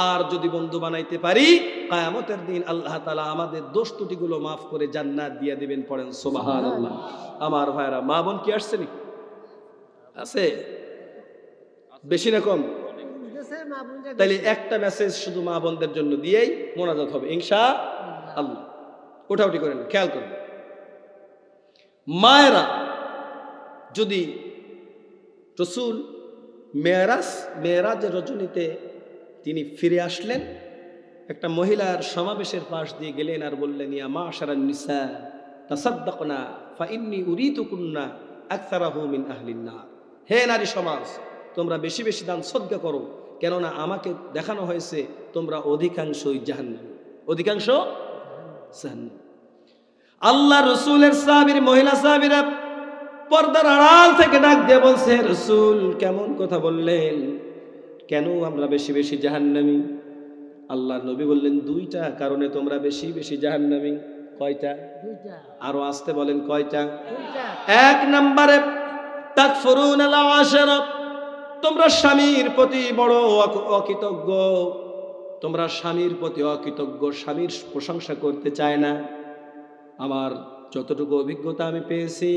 আর যদি বন্ধু বানাইতে পারি, কিয়ামতের দিন আল্লাহ তাআলা আমাদের দোষ ত্রুটিগুলো মাফ করে জান্নাত দিয়ে দিবেন। পড়েন সুবহানাল্লাহ। আমার ভাইরা, মা বোন কি আসছে নি? আছে? বেশি না কম? তাইলে একটা মেসেজ শুধু মা বোনদের জন্য দিয়েই মোনাজাত হবে ইনশাআল্লাহ। ওঠাউঠি করেন, খেয়াল করেন। মায়েরা, যদি রাসূল মেরাজের রজনীতে তিনি ফিরে আসলেন, একটা মহিলার সমাবেশের পাশ দিয়ে গেলেন আর বললেন, ইয়া মাশারান নিসা তাসাদ্দাকনা ফাইন্নী উরিতুকুন্না আকসারাহু মিন আহলিন নার। হে নারী সমাজ, তোমরা বেশি বেশি দান সদকা করো, কেননা আমাকে দেখানো হয়েছে তোমরা অধিকাংশই জাহান্নামী, অধিকাংশ জাহান্নামী। আল্লাহ রাসূলের সাহাবীর, মহিলা সাহাবীরা পর্দার আড়াল থেকে ডাক দিয়ে বলছে, রাসূল কেমন কথা বললেন, কেন আমরা বেশি বেশি জাহান্নামী? আল্লাহর নবী বললেন, দুইটা কারণে তোমরা বেশি বেশি জাহান্নামী। কয়টা? দুইটা। আরো আসতে বলেন, কয়টা? দুইটা। এক নম্বরে তাকফুরুনাল আশারা, তোমরা স্বামীর প্রতি বড় অকৃতজ্ঞ, তোমরা স্বামীর প্রতি অকৃতজ্ঞ, স্বামীর প্রশংসা করতে চায় না। আমার যতটুকু অভিজ্ঞতা আমি পেয়েছি,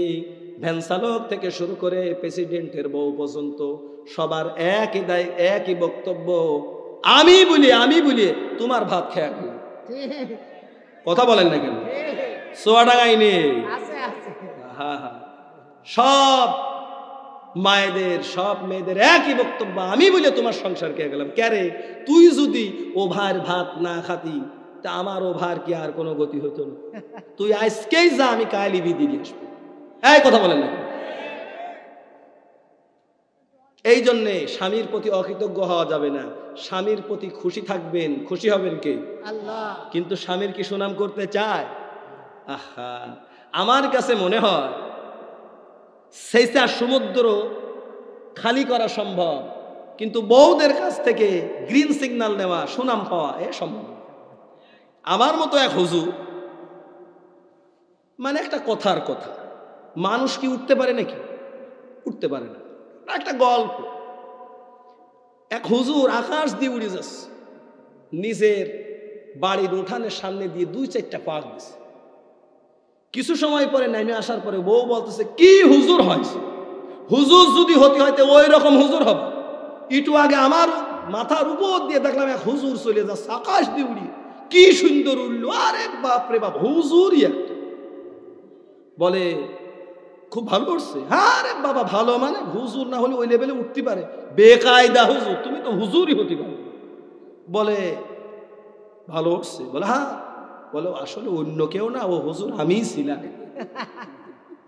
ভ্যান চালক থেকে শুরু করে প্রেসিডেন্টের বউ পর্যন্ত সবার একই দায়, একই বক্তব্য, আমি বলি তোমার ভাত খেয়ে গেল। কথা বলেন না কেন? সোয়াডাঙ্গাই নেই। হ্যাঁ হ্যাঁ, সব মায়েদের, সব মেয়েদের একই বক্তব্য, আমি বলে তোমার সংসার খেয়ে গেলাম। ক্যারে, তুই যদি ও ভাইয়ের ভাত না খাতি, তা আমার ও ভাইয়ের কি আর কোনো গতি হতো না? তুই আজকেই যা, আমি কালই বিধি দিয়ে আসবো। এই কথা বলেন না। এই জন্যে স্বামীর প্রতি অকৃতজ্ঞ হওয়া যাবে না। স্বামীর প্রতি খুশি থাকবেন, খুশি হবেন কে? আল্লাহ। কিন্তু স্বামীর কি সুনাম করতে চায়? আহা, আমার কাছে মনে হয় সেইটা সমুদ্র খালি করা সম্ভব, কিন্তু বউদের কাছ থেকে গ্রিন সিগন্যাল নেওয়া, সুনাম পাওয়া এ সম্ভব। আমার মতো এক হুজুর, মানে একটা কথার কথা, মানুষ কি উঠতে পারে নাকি? উঠতে পারে না। একটা গল্প, এক হুজুর আকাশ দিয়ে উড়ে যাচ্ছে, নিজের বাড়ির উঠানের সামনে দিয়ে 2-4টা পাক দিছে। কিছু সময় পরে নেমে আসার পরে বউ বলতেছে, কি হুজুর হয়েছে? হুজুর যদি হতে হইতে ওই রকম হুজুর হবে। একটু আগে আমার মাথার উপর দিয়ে দেখলাম এক হুজুর চলে যাচ্ছে আকাশ দিয়ে উড়িয়ে, কি সুন্দর উঠলো, আরে বাপ রে বাপ, হুজুরই একটা। বলে খুব ভালো করছে। হ্যাঁ রে বাবা, ভালো মানে হুজুর না হলে ওই লেভেলে উঠতে পারে? বেকায়দা হুজুর, তুমি তো হুজুরই হতে পারো। বলে ভালো উঠছে? বলে হ্যাঁ। বলো আসলে অন্য কেউ না, ও হুজুর আমিই ছিলাম।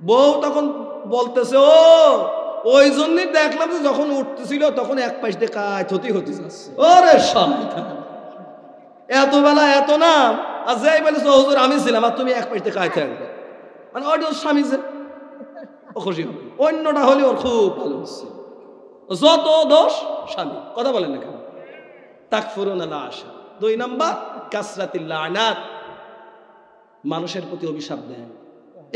বউ তখন বলতেছে, ও ওই জন্যই দেখলাম যে যখন উঠতেছিল তখন এক পাশ দিয়ে কাজ হতে যাচ্ছে। ওরে শয়তান, এত বেলা এত নাম, আর যাই বলেছে হুজুর আমি ছিলাম, আর তুমি এক পাশ দিয়ে কাজ থাকবে, মানে ওটা স্বামী যে খুশি হবে। অন্যটা হলে ওর খুব ভালো হচ্ছে। যত দোষ স্বামী। কথা বলেন না কেন? তাকফুরুনাল আশা। 2 নাম্বার কাসরাতিল লানাত, মানুষের প্রতি অভিশাপ দেয়।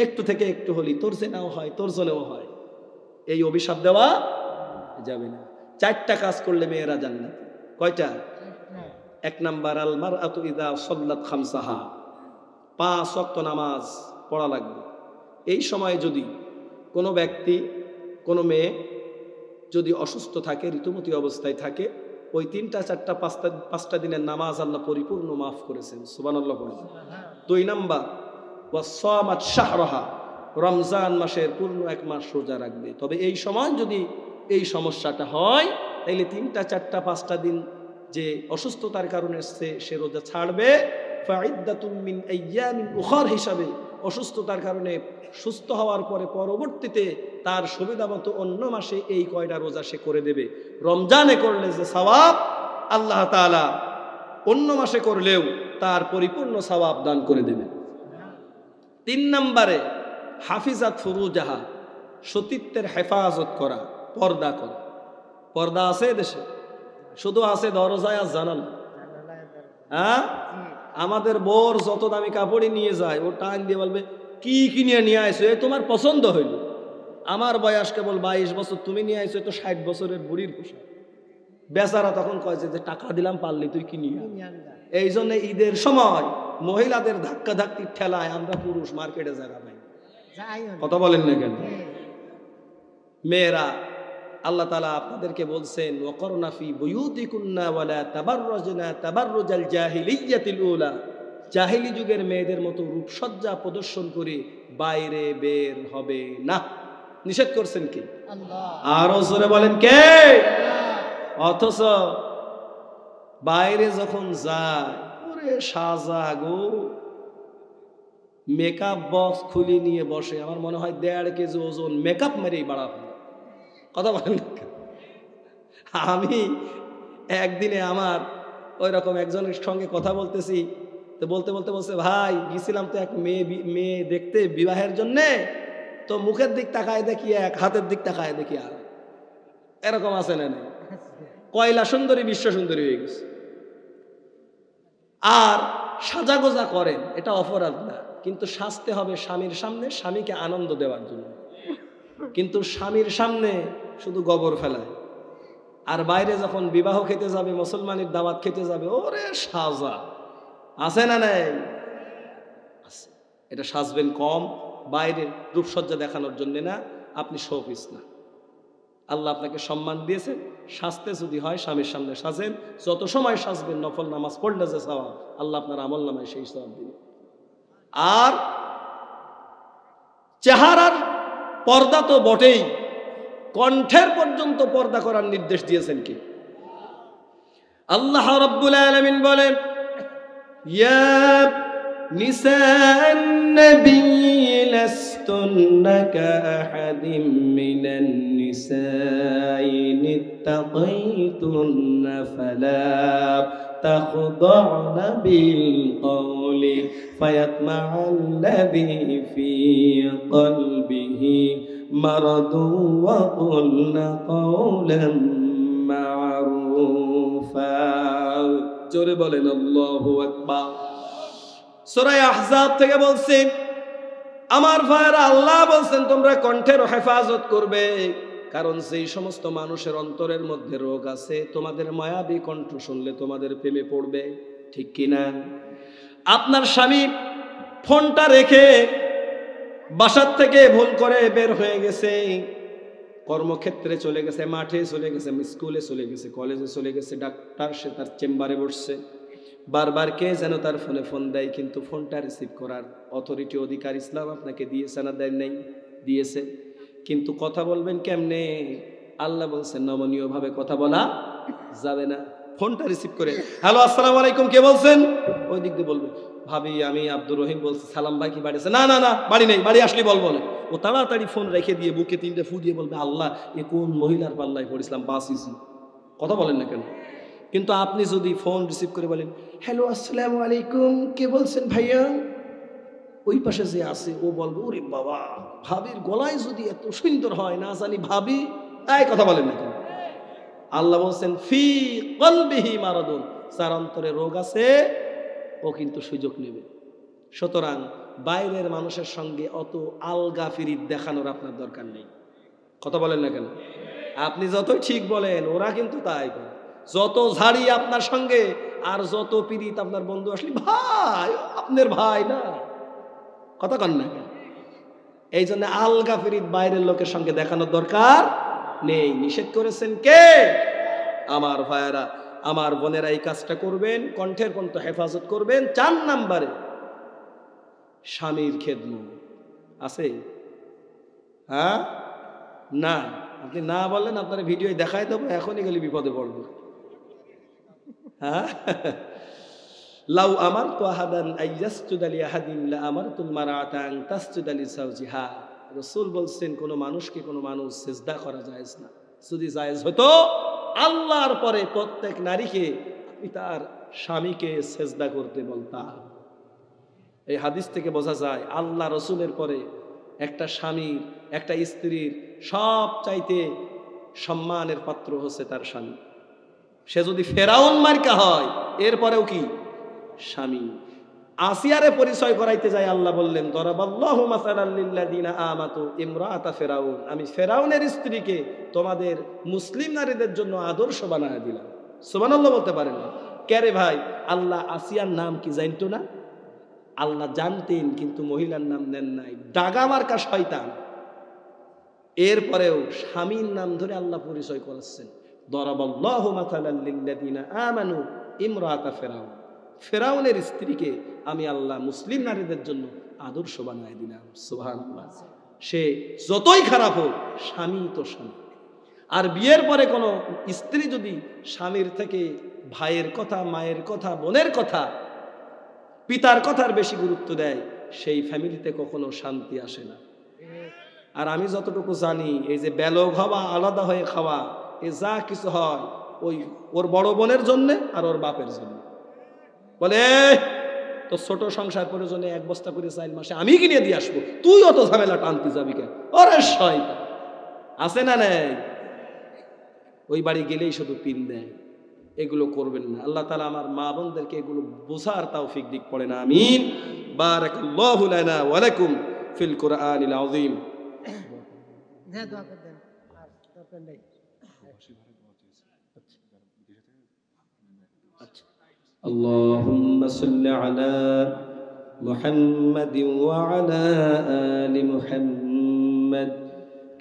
একটু থেকে একটু হলি তোর জেনাও হয়, তোর জনেও হয়, এই অভিশাপ দেওয়া যাবে না। 4টা কাজ করলে মেয়েরা জান্নাত। কয়টা? 1 নাম্বার আল মারআতু ইযা সাল্লাত খামসাহা, 5 ওয়াক্ত নামাজ পড়া লাগবে। এই সময়ে যদি কোনো ব্যক্তি, কোনো মেয়ে যদি অসুস্থ থাকে, ঋতুমতী অবস্থায় থাকে, ওই 3টা 4টা 5টা দিনের নামাজ আল্লাহ পরিপূর্ণ মাফ করেছেন, সুবহানাল্লাহ বলেন। 2 নাম্বার ওয়াসামাত শাহরাহা, রমজান মাসের পূর্ণ 1 মাস রোজা রাখবে। তবে এই সময় যদি এই সমস্যাটা হয় তাহলে 3টা 4টা 5টা দিন যে অসুস্থতার কারণে সে রোজা ছাড়বে, ফাইদ্দাতুম মিন আইয়ামিন উখার হিসাবে অসুস্থতার কারণে সুস্থ হওয়ার পরে পরবর্তীতে তার সুবিধা মতো অন্য মাসে এই কয়টা রোজা সে করে দেবে। রমজানে করলে যে সওয়াব আল্লাহ তাআলা অন্য মাসে করলেও তার পরিপূর্ণ সওয়াব দান করে দেবে। 3 নম্বরে হাফিজাত ফুরুজাহা, সতীত্বের হেফাজত করা, পর্দা করা। পর্দা আছে দেশে? শুধু আছে দরজায় আর জানালা। হ্যাঁ, আমাদের বোর যত দামি কাপড়ই নিয়ে যায় ও টান দিয়ে বলবে কি কিনে নিয়ে আইছো, এ তোমার পছন্দ হইল? আমার বয়স কেবল 22 বছর, তুমি নিয়ে আইছো তো 60 বছরের বুড়ির পোশাক। বেচারা তখন কয় যে টাকা দিলাম পারলি তুই কিনি। এই জন্য ঈদের সময় মহিলাদের ধাক্কা ধাক্কি ঠেলায় আমরা পুরুষ মার্কেটে জায়গা পাই। কথা বলেন না কেন? মেয়েরা আল্লাহ তাআলা আপনাদেরকে বলছেন ওয়াকরনা ফি বুয়ুতিকুন্না ওয়ালা তাবাররাজনা তাবাররুজাল জাহিলিয়াতিল উলা, জাহিলি যুগের মেয়েদের মতো রূপসজ্জা প্রদর্শন করে বাইরে বের হবে না। নিষেধ করছেন কি? আল্লাহ। আরো জোরে বলেন কে? অথচ বাইরে যখন যায় ওরে সাজা গো, মেকআপ বক্স খুলে নিয়ে বসে, আমার মনে হয় 1.5 কেজি ওজন মেকআপ মেরেই বাড়া হয়। কথা বলেন। আমি একদিনে আমার ওই রকম একজনের সঙ্গে কথা বলতেছি, তো বলতে বলতে বলছে ভাই গেছিলাম তো এক মেয়ে দেখতে বিবাহের জন্যে, তো মুখের দিক তাকায় দেখি এক, হাতের দিক তাকায় দেখি আর। এরকম আছে না? কয়লা সুন্দরী বিশ্ব সুন্দরী হয়ে গেছে। আর সাজাগোজা করেন, এটা অপরাধ না, কিন্তু সাজতে হবে স্বামীর সামনে, স্বামীকে আনন্দ দেওয়ার জন্য। কিন্তু স্বামীর সামনে শুধু গোবর ফেলায়, আর বাইরে যখন বিবাহ খেতে যাবে, মুসলমানের দাওয়াত খেতে যাবে, ওরে সাজা আছে না নাই? এটা সাজবেন কম, বাইরে রূপসজ্জা দেখানোর জন্য না, আপনি শোপিস না। আল্লাহ আপনাকে সম্মান দিয়েছেন, সাজতে যদি হয় স্বামীর সামনে সাজেন। যত সময় সাজবেন নফল নামাজ পড়লে যে সওয়াব, আল্লাহ আপনার আমল নামায় সেই সওয়াব দিবেন। আর চেহারার পর্দা তো বটেই, কণ্ঠের পর্যন্ত পর্দা করার নির্দেশ দিয়েছেন কি? আল্লাহ রাব্বুল আলামিন বলেন ইয়া নিসান নবী লাস্তুন্না কাআহাদিম মিনান নিসাইন ইত্তাকাইতুন্না ফালা তাখদা'না বিল কওলি ফায়াতমা'আল্লাযী ফী কলবিহি মারাদু ওয়া কুলনা কাওলাম মা'রুফা। জোরে বলেন আল্লাহু আকবার। সূরা আহজাব থেকে বলছি, আমার ভাইরা আল্লাহ বলছেন তোমরা কণ্ঠের হেফাজত করবে, কারণ সেই সমস্ত মানুষের অন্তরের মধ্যে রোগ আছে, তোমাদের মায়াবী কণ্ঠ শুনলে তোমাদের প্রেমে পড়বে, ঠিক কিনা? আপনার স্বামী ফোনটা রেখে বাসার থেকে ভুল করে বের হয়ে গেছে, কর্মক্ষেত্রে চলে গেছে, মাঠে চলে গেছে, স্কুলে চলে গেছে, কলেজে চলে গেছে, ডাক্তার সে তার চেম্বারে বসছে, বারবার কে যেন তার ফোনে ফোন দেয়, কিন্তু ফোনটা রিসিভ করার অথরিটি অধিকার ইসলাম আপনাকে দিয়েছে না দেন নাই? দিয়েছে। কিন্তু কথা বলবেন কেমনে? আল্লাহ বলছেন নমনীয় ভাবে কথা বলা যাবে না। ফোনটা রিসিভ করে হ্যালো আসসালামু আলাইকুম, কে বলছেন? ওই দিক দিয়ে বলবে ভাবি আমি আব্দুর রহিম বলছি, সালাম ভাই কি বাড়ি আছে? না না না বাড়ি নেই, বাড়ি আসলে বল বলে। ও তাড়াতাড়ি ফোন রেখে দিয়ে বুকে 3টে ফু দিয়ে বলবে আল্লাহ এ কোন মহিলার পাল্লায় পড়েছিলাম, বাঁচিছি। কথা বলেন না কেন? কিন্তু আপনি যদি ফোন রিসিভ করে বলেন হ্যালো আসসালামু আলাইকুম, কে বলছেন ভাইয়া? ওই পাশে যে আছে ও বলবে ওরে বাবা ভাবির গলায় যদি এত সুন্দর হয়, না জানি ভাবি। এই কথা বলেন না কেন? আল্লাহ বলছেন ফি কলবিহি মারাদুন, যার অন্তরে রোগ আছে ও কিন্তু সুযোগ নেবে। সুতরাং বাইরের মানুষের সঙ্গে অত আলগা ফিরিত দেখানোর আপনার দরকার নেই। কথা বলেন না কেন? আপনি যতই ঠিক বলেন ওরা কিন্তু তাই করে। যত ঝাড়ি আপনার সঙ্গে আর যত পীড়িত আপনার বন্ধু আসলে ভাই আপনার ভাই না, কথা কন না কেন? এই জন্য আলগা ফিরিত বাইরের লোকের সঙ্গে দেখানোর দরকার নেই। নিষেধ করেছেন কে? আমার ভাইয়েরা আমার বোনেরা এই কাজটা করবেন, কণ্ঠের পর্যন্ত হেফাজত করবেন। 4 নম্বরে স্বামীর খেদমত আছে? হ্যাঁ না? আপনি না বললেন আপনার ভিডিও দেখাই দেবো, এখনই গেলে বিপদে পড়বে। হ্যাঁ, লাউ আমারতু আহাদান আইয়াসজুদা লিআহাদিন লা আমারতুল মারআতা আন তাসজুদা লিজাওজিহা। রাসূল বলছেন কোন মানুষকে কোন মানুষ সিজদা করা জায়েজ না। যদি জায়েজ হতো আল্লাহর পরে প্রত্যেক নারীকে আমি তার স্বামীকে সিজদা করতে বলতাম। এই হাদিস থেকে বোঝা যায় আল্লাহ রসুলের পরে একটা স্বামীর, একটা স্ত্রীর সব চাইতে সম্মানের পাত্র হচ্ছে তার স্বামী। সে যদি ফেরাউন মার্কা হয় এরপরেও কি স্বামী। আসিয়ারে পরিচয় করাইতে যায় আল্লাহ বললেন দরাবাল্লাহু মাসালাল লিল্লাযিনা আমাতু ইমরাআতা ফিরাউন, আমি ফেরাউনের স্ত্রীকে তোমাদের মুসলিম নারীদের জন্য আদর্শ বানায় দিলাম। সুবহানাল্লাহ বলতে পারেন না? কেরে ভাই, আল্লাহ আসিয়ার নাম কি জানতো না? আল্লাহ জানতেন, কিন্তু মহিলার নাম নেন নাই, ডাগা মার্কা শয়তান। এরপরেও স্বামীর নাম ধরে আল্লাহ পরিচয় করাচ্ছেন। দরাবাল্লাহু মাসালাল লিল্লাযিনা আমানু ইমরাআতা ফিরাউন, ফেরাউনের স্ত্রীকে আমি আল্লাহ মুসলিম নারীদের জন্য আদর্শ বানায় দিলাম। সুবহানাল্লাহ। সে যতই খারাপ হোক স্বামী তো স্বামী। আর বিয়ের পরে কোনো স্ত্রী যদি স্বামীর থেকে ভাইয়ের কথা, মায়ের কথা, বোনের কথা, পিতার কথার বেশি গুরুত্ব দেয়, সেই ফ্যামিলিতে কখনো শান্তি আসে না। আর আমি যতটুকু জানি এই যে বেলগ হওয়া, আলাদা হয়ে খাওয়া, এ যা কিছু হয় ওই ওর বড় বোনের জন্যে আর ওর বাপের জন্য। বলে তো ছোট সংসার প্রয়োজনে 1 বস্তা করে 4 মাসে আমি কিনে দিয়ে আসবো, তুই অত ঝামেলা টানতে যাবি কেন? ওরে শয়তান, আছে না নেই? ওই বাড়ি গেলেই শুধু পিন দেয়। এগুলো করবেন না। আল্লাহ তাআলা আমার মা বোনদেরকে এগুলো বোঝার তৌফিক দিক, পড়ে না আমিন। বারাকাল্লাহু লানা ওয়া লাকুম ফিল কুরআনিল আযীম। হ্যাঁ, দোয়া করে দেন। আর দরকার নেই। اللهم صل على محمد وعلى آل محمد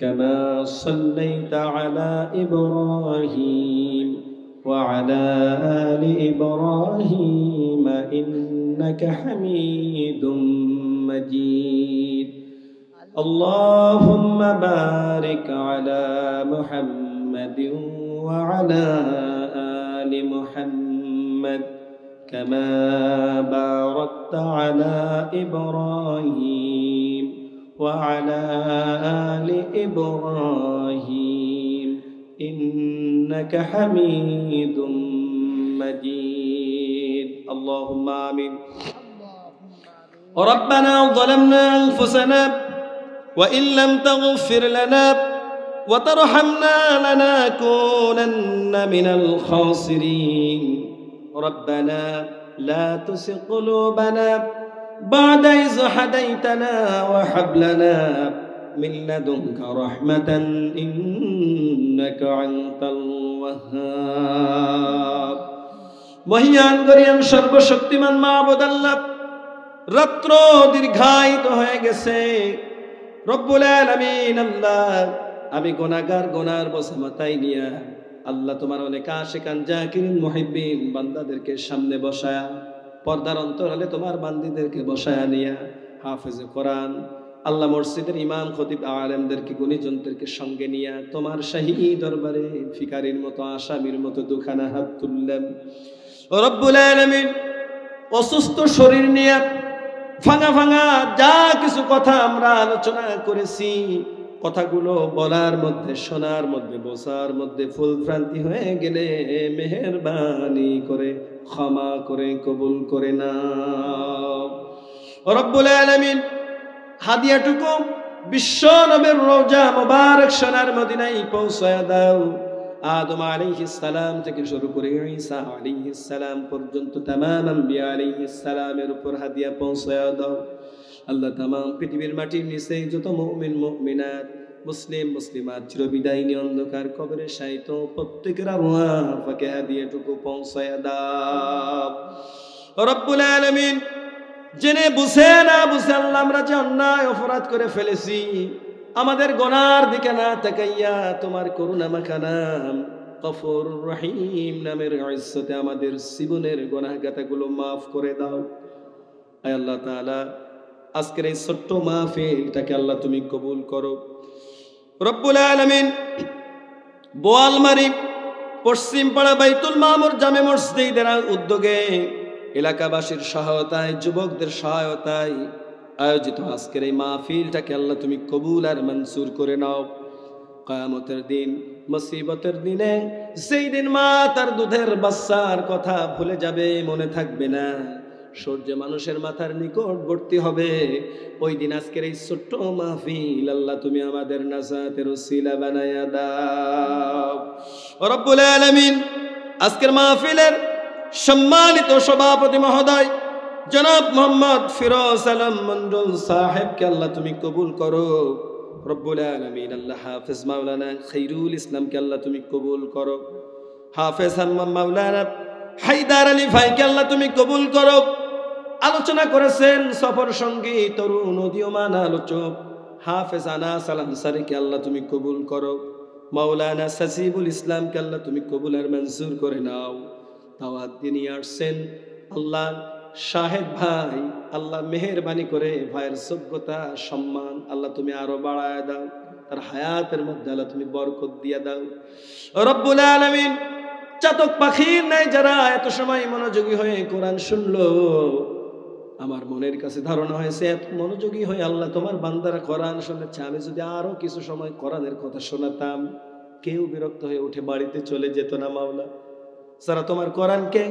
كما صليت على إبراهيم وعلى آل إبراهيم إنك حميد مجيد. اللهم بارك على محمد وعلى آل محمد كما باركت على إبراهيم وعلى آل إبراهيم إنك حميد مجيد. اللهم آمين. ربنا ظلمنا أنفسنا وإن لم تغفر لنا وترحمنا لنكونن من الخاسرين. ربنا لا تزغ قلوبنا بعد إذ هديتنا وهب لنا من لدنك رحمة إنك أنت الوهاب. মহিয়ান গরিয়ান সর্বশক্তিমান মাবুদ আল্লাহ, রাত্র দীর্ঘায়িত হয়ে গেছে। রব্বুল আলামিন আল্লাহ, আমি গুনাহগার, গুনার বোঝা মাথায় নিয়া আল্লাহ তোমার অনেক আশিকান জাকিরিন মুহিব্বিন বান্দাদেরকে সামনে বসায়া, পর্দার অন্তরালে তোমার বান্দীদেরকে বসায়া নিয়া, হাফেজে কোরআন আল্লাহ মসজিদের ইমাম খতিব আলেমদেরকে গুণীজনদেরকে সঙ্গে নিয়া তোমার শাহী দরবারে ফিকারির মতো, আসামির মতো দুখানা হাত তুললাম। রব্বুল আলামিন, অসুস্থ শরীর নিয়ে ভাঙা ভাঙা যা কিছু কথা আমরা আলোচনা করেছি, কথাগুলো বলার মধ্যে, শোনার মধ্যে, বোঝার মধ্যে ফুল ভ্রান্তি হয়ে গেলে মেহেরবানি করে ক্ষমা করে কবুল করে নাও। রব্বুল আলামিন, হাদিয়াটুকু বিশ্ব নবীর রওজা মুবারক সোনার মদিনায় পৌঁছায়া দাও। আদম আলাইহিস সালাম থেকে শুরু করে ঈসা আলাইহিস সালাম পর্যন্ত तमाम আম্বিয়া আলাইহিস সালামের উপর হাদিয়া পৌঁছায়া দাও। আল্লাহ তামাম পৃথিবীর মাটির নিচে যত মুমিন মুমিনাত, মুসলিম মুসলিমাত চিরবিদায়িনী অন্ধকার কবরে শায়িত প্রত্যেকের আরওয়াহকে হাদিয়াটুকু পৌঁছায়া দাও। রব্বুল আলামিন, জেনে বুঝে না বুঝে আল্লাহ আমরা যে অন্যায় অপরাধ করে ফেলেছি, আমাদের গুনার দিকে না তাকাইয়া তোমার করুণা মাখা নাম গফুরুর রহিম নামের ইজ্জতে আমাদের জীবনের গুনাহগাতাগুলো মাফ করে দাও। আয় আল্লাহ তাআলা, আজকের এই ছোট্ট মাহফিলটাকে আল্লাহ তুমি কবুল করো। রব্বুল আলামিন বোয়ালমারি পশ্চিম পাড়া বাইতুল মামুর জামে মসজিদের উদ্যোগে, এলাকাবাসীর সহায়তায়, যুবকদের সহায়তায় আয়োজিত আজকের এই মাহফিলটাকে আল্লাহ তুমি কবুল আর মঞ্জুর করে নাও। কিয়ামতের দিন, মুসিবতের দিনে, সেই দিন মা তার দুধের বাচ্চার কথা ভুলে যাবে, মনে থাকবে না, সূর্য মানুষের মাথার নিকটবর্তী হবে, ওই দিন আজকের এই ছোট্ট মাহফিল আল্লাহ তুমি আমাদের নাজাতের ওসিলা বানায়া দাও। রব্বুল আলামিন, আজকের মাহফিলের সম্মানিত সভাপতি মহোদয় জনাব মোহাম্মদ ফিরোজ আলম মন্ডল সাহেবকে আল্লাহ তুমি কবুল করো। রব্বুল আলামিন, আল্লাহ হাফেজ মাওলানা খৈরুল ইসলামকে আল্লাহ তুমি কবুল করো। হাফেজ মাওলানা হায়দার আলী ভাইকে আল্লাহ তুমি কবুল করো। আলোচনা করেছেন সফর সঙ্গী তরুণ উদীয়মান আলোচক হাফেজ আনাস আল আনসারীকে আল্লাহ তুমি কবুল করো। মাওলানা সাজিবুল ইসলামকে আল্লাহ তুমি কবুল আর মঞ্জুর করে নাও। দাওয়াত দিয়ে আসছেন আল্লাহ শাহেদ ভাই, আল্লাহ মেহেরবানি করে ভাইয়ের যোগ্যতা সম্মান আল্লাহ তুমি আরো বাড়ায় দাও, তার হায়াতের মধ্যে আল্লাহ তুমি বরকত দিয়ে দাও। রব্বুল আলামিন, চাতক পাখির নাই যারা এত সময় মনোযোগী হয়ে কোরআন শুনলো, আমার মনের কাছে ধারণা হয়েছে এত মনোযোগী হয়ে আল্লাহ তোমার বান্দারা কোরআন শুনেছে, আমি যদি আরো কিছু সময় কোরআনের কথা শোনাতাম, কেউ বিরক্ত হয়ে উঠে বাড়িতে চলে যেত না। মাওলা, যারা তোমার কোরআনকে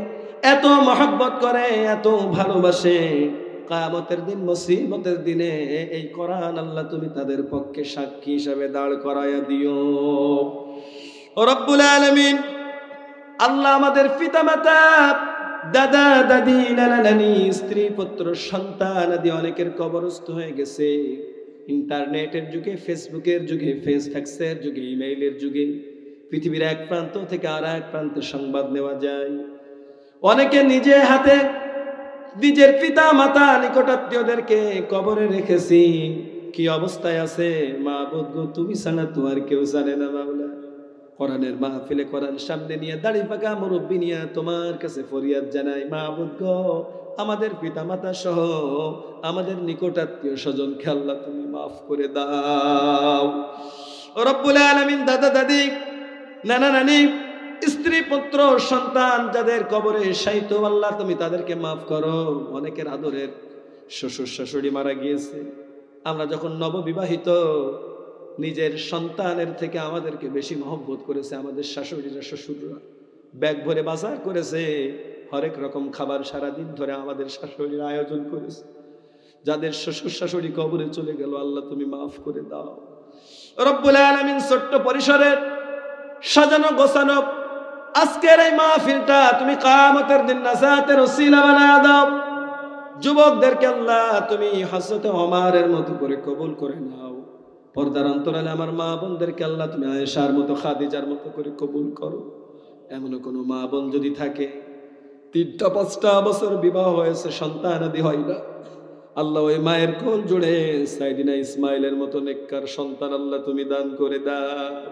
এত মহব্বত করে, এত ভালোবাসে, কিয়ামতের দিন, মুসিবতের দিনে এই কোরআন আল্লাহ তুমি তাদের পক্ষে সাক্ষী হিসাবে দাঁড় করায়া দিও। রব্বুল আলামিন, আল্লাহ আমাদের পিতামাতা, দাদা দাদি, নানা নানি, স্ত্রী পুত্র সন্তান আদি অনেকের কবরস্থ হয়ে গেছে। ইন্টারনেটের যুগে, ফেসবুকের যুগে, ফ্যাক্সের যুগে, ইমেইলের যুগে পৃথিবীর এক প্রান্ত থেকে আর এক প্রান্তে সংবাদ নেওয়া যায়। অনেকে নিজে হাতে নিজের পিতা মাতা নিকটাত্মীয়দেরকে কবরে রেখেছি, কি অবস্থায় আছে মাবুদ গো, তুমি ছাড়া তো আর কেউ জানে না। মাওলা, কোরআনের মাহফিলে কোরআন সামনে নিয়ে দাড়ি পাকা মুরব্বি নিয়ে তোমার কাছে ফরিয়াদ জানাই, মাবুদ গো, আমাদের পিতা মাতা সহ আমাদের নিকটাত্মীয় স্বজনকে আল্লাহ তুমি মাফ করে দাও। রব্বুল আলামিন, দাদা দাদি, নানা নানি, স্ত্রী পুত্র সন্তান যাদের কবরে শায়িত, আল্লাহ তুমি তাদেরকে মাফ করো। অনেকের আদরের শ্বশুর শাশুড়ি মারা গিয়েছে। আমরা যখন নববিবাহিত, নিজের সন্তানের থেকে আমাদেরকে বেশি মহব্বত করেছে আমাদের শাশুড়িরা, শ্বশুররা। ব্যাগ ভরে বাজার করেছে, হরেক রকম খাবার সারাদিন ধরে আমাদের শাশুড়ির আয়োজন করেছে। যাদের শ্বশুর শাশুড়ি কবরে চলে গেল, আল্লাহ তুমি মাফ করে দাও। রব্বুল আলামিন, ছোট্ট পরিসরের সাজানো গোছানো আজকের এই মাহফিলটা তুমি কিয়ামতের দিন নাজাতের ওসিলা বানায়া দাও। যুবকদেরকে আল্লাহ তুমি হযরত ওমরের মতো করে কবুল করে নাও। পর্দার অন্তরালে আমার মা বোনদেরকে আল্লাহ তুমি আয়েশার মতো, খাদিজার মতো করে কবুল করো। এমন কোনো মা বোন যদি থাকে 3-5 বছর বিবাহ হয়েছে, সন্তান আদি হয় না, আল্লাহ ওই মায়ের কোল জুড়ে সাইদিনা ইসমাইলের মতো নেককার সন্তান আল্লাহ তুমি দান করে দাও।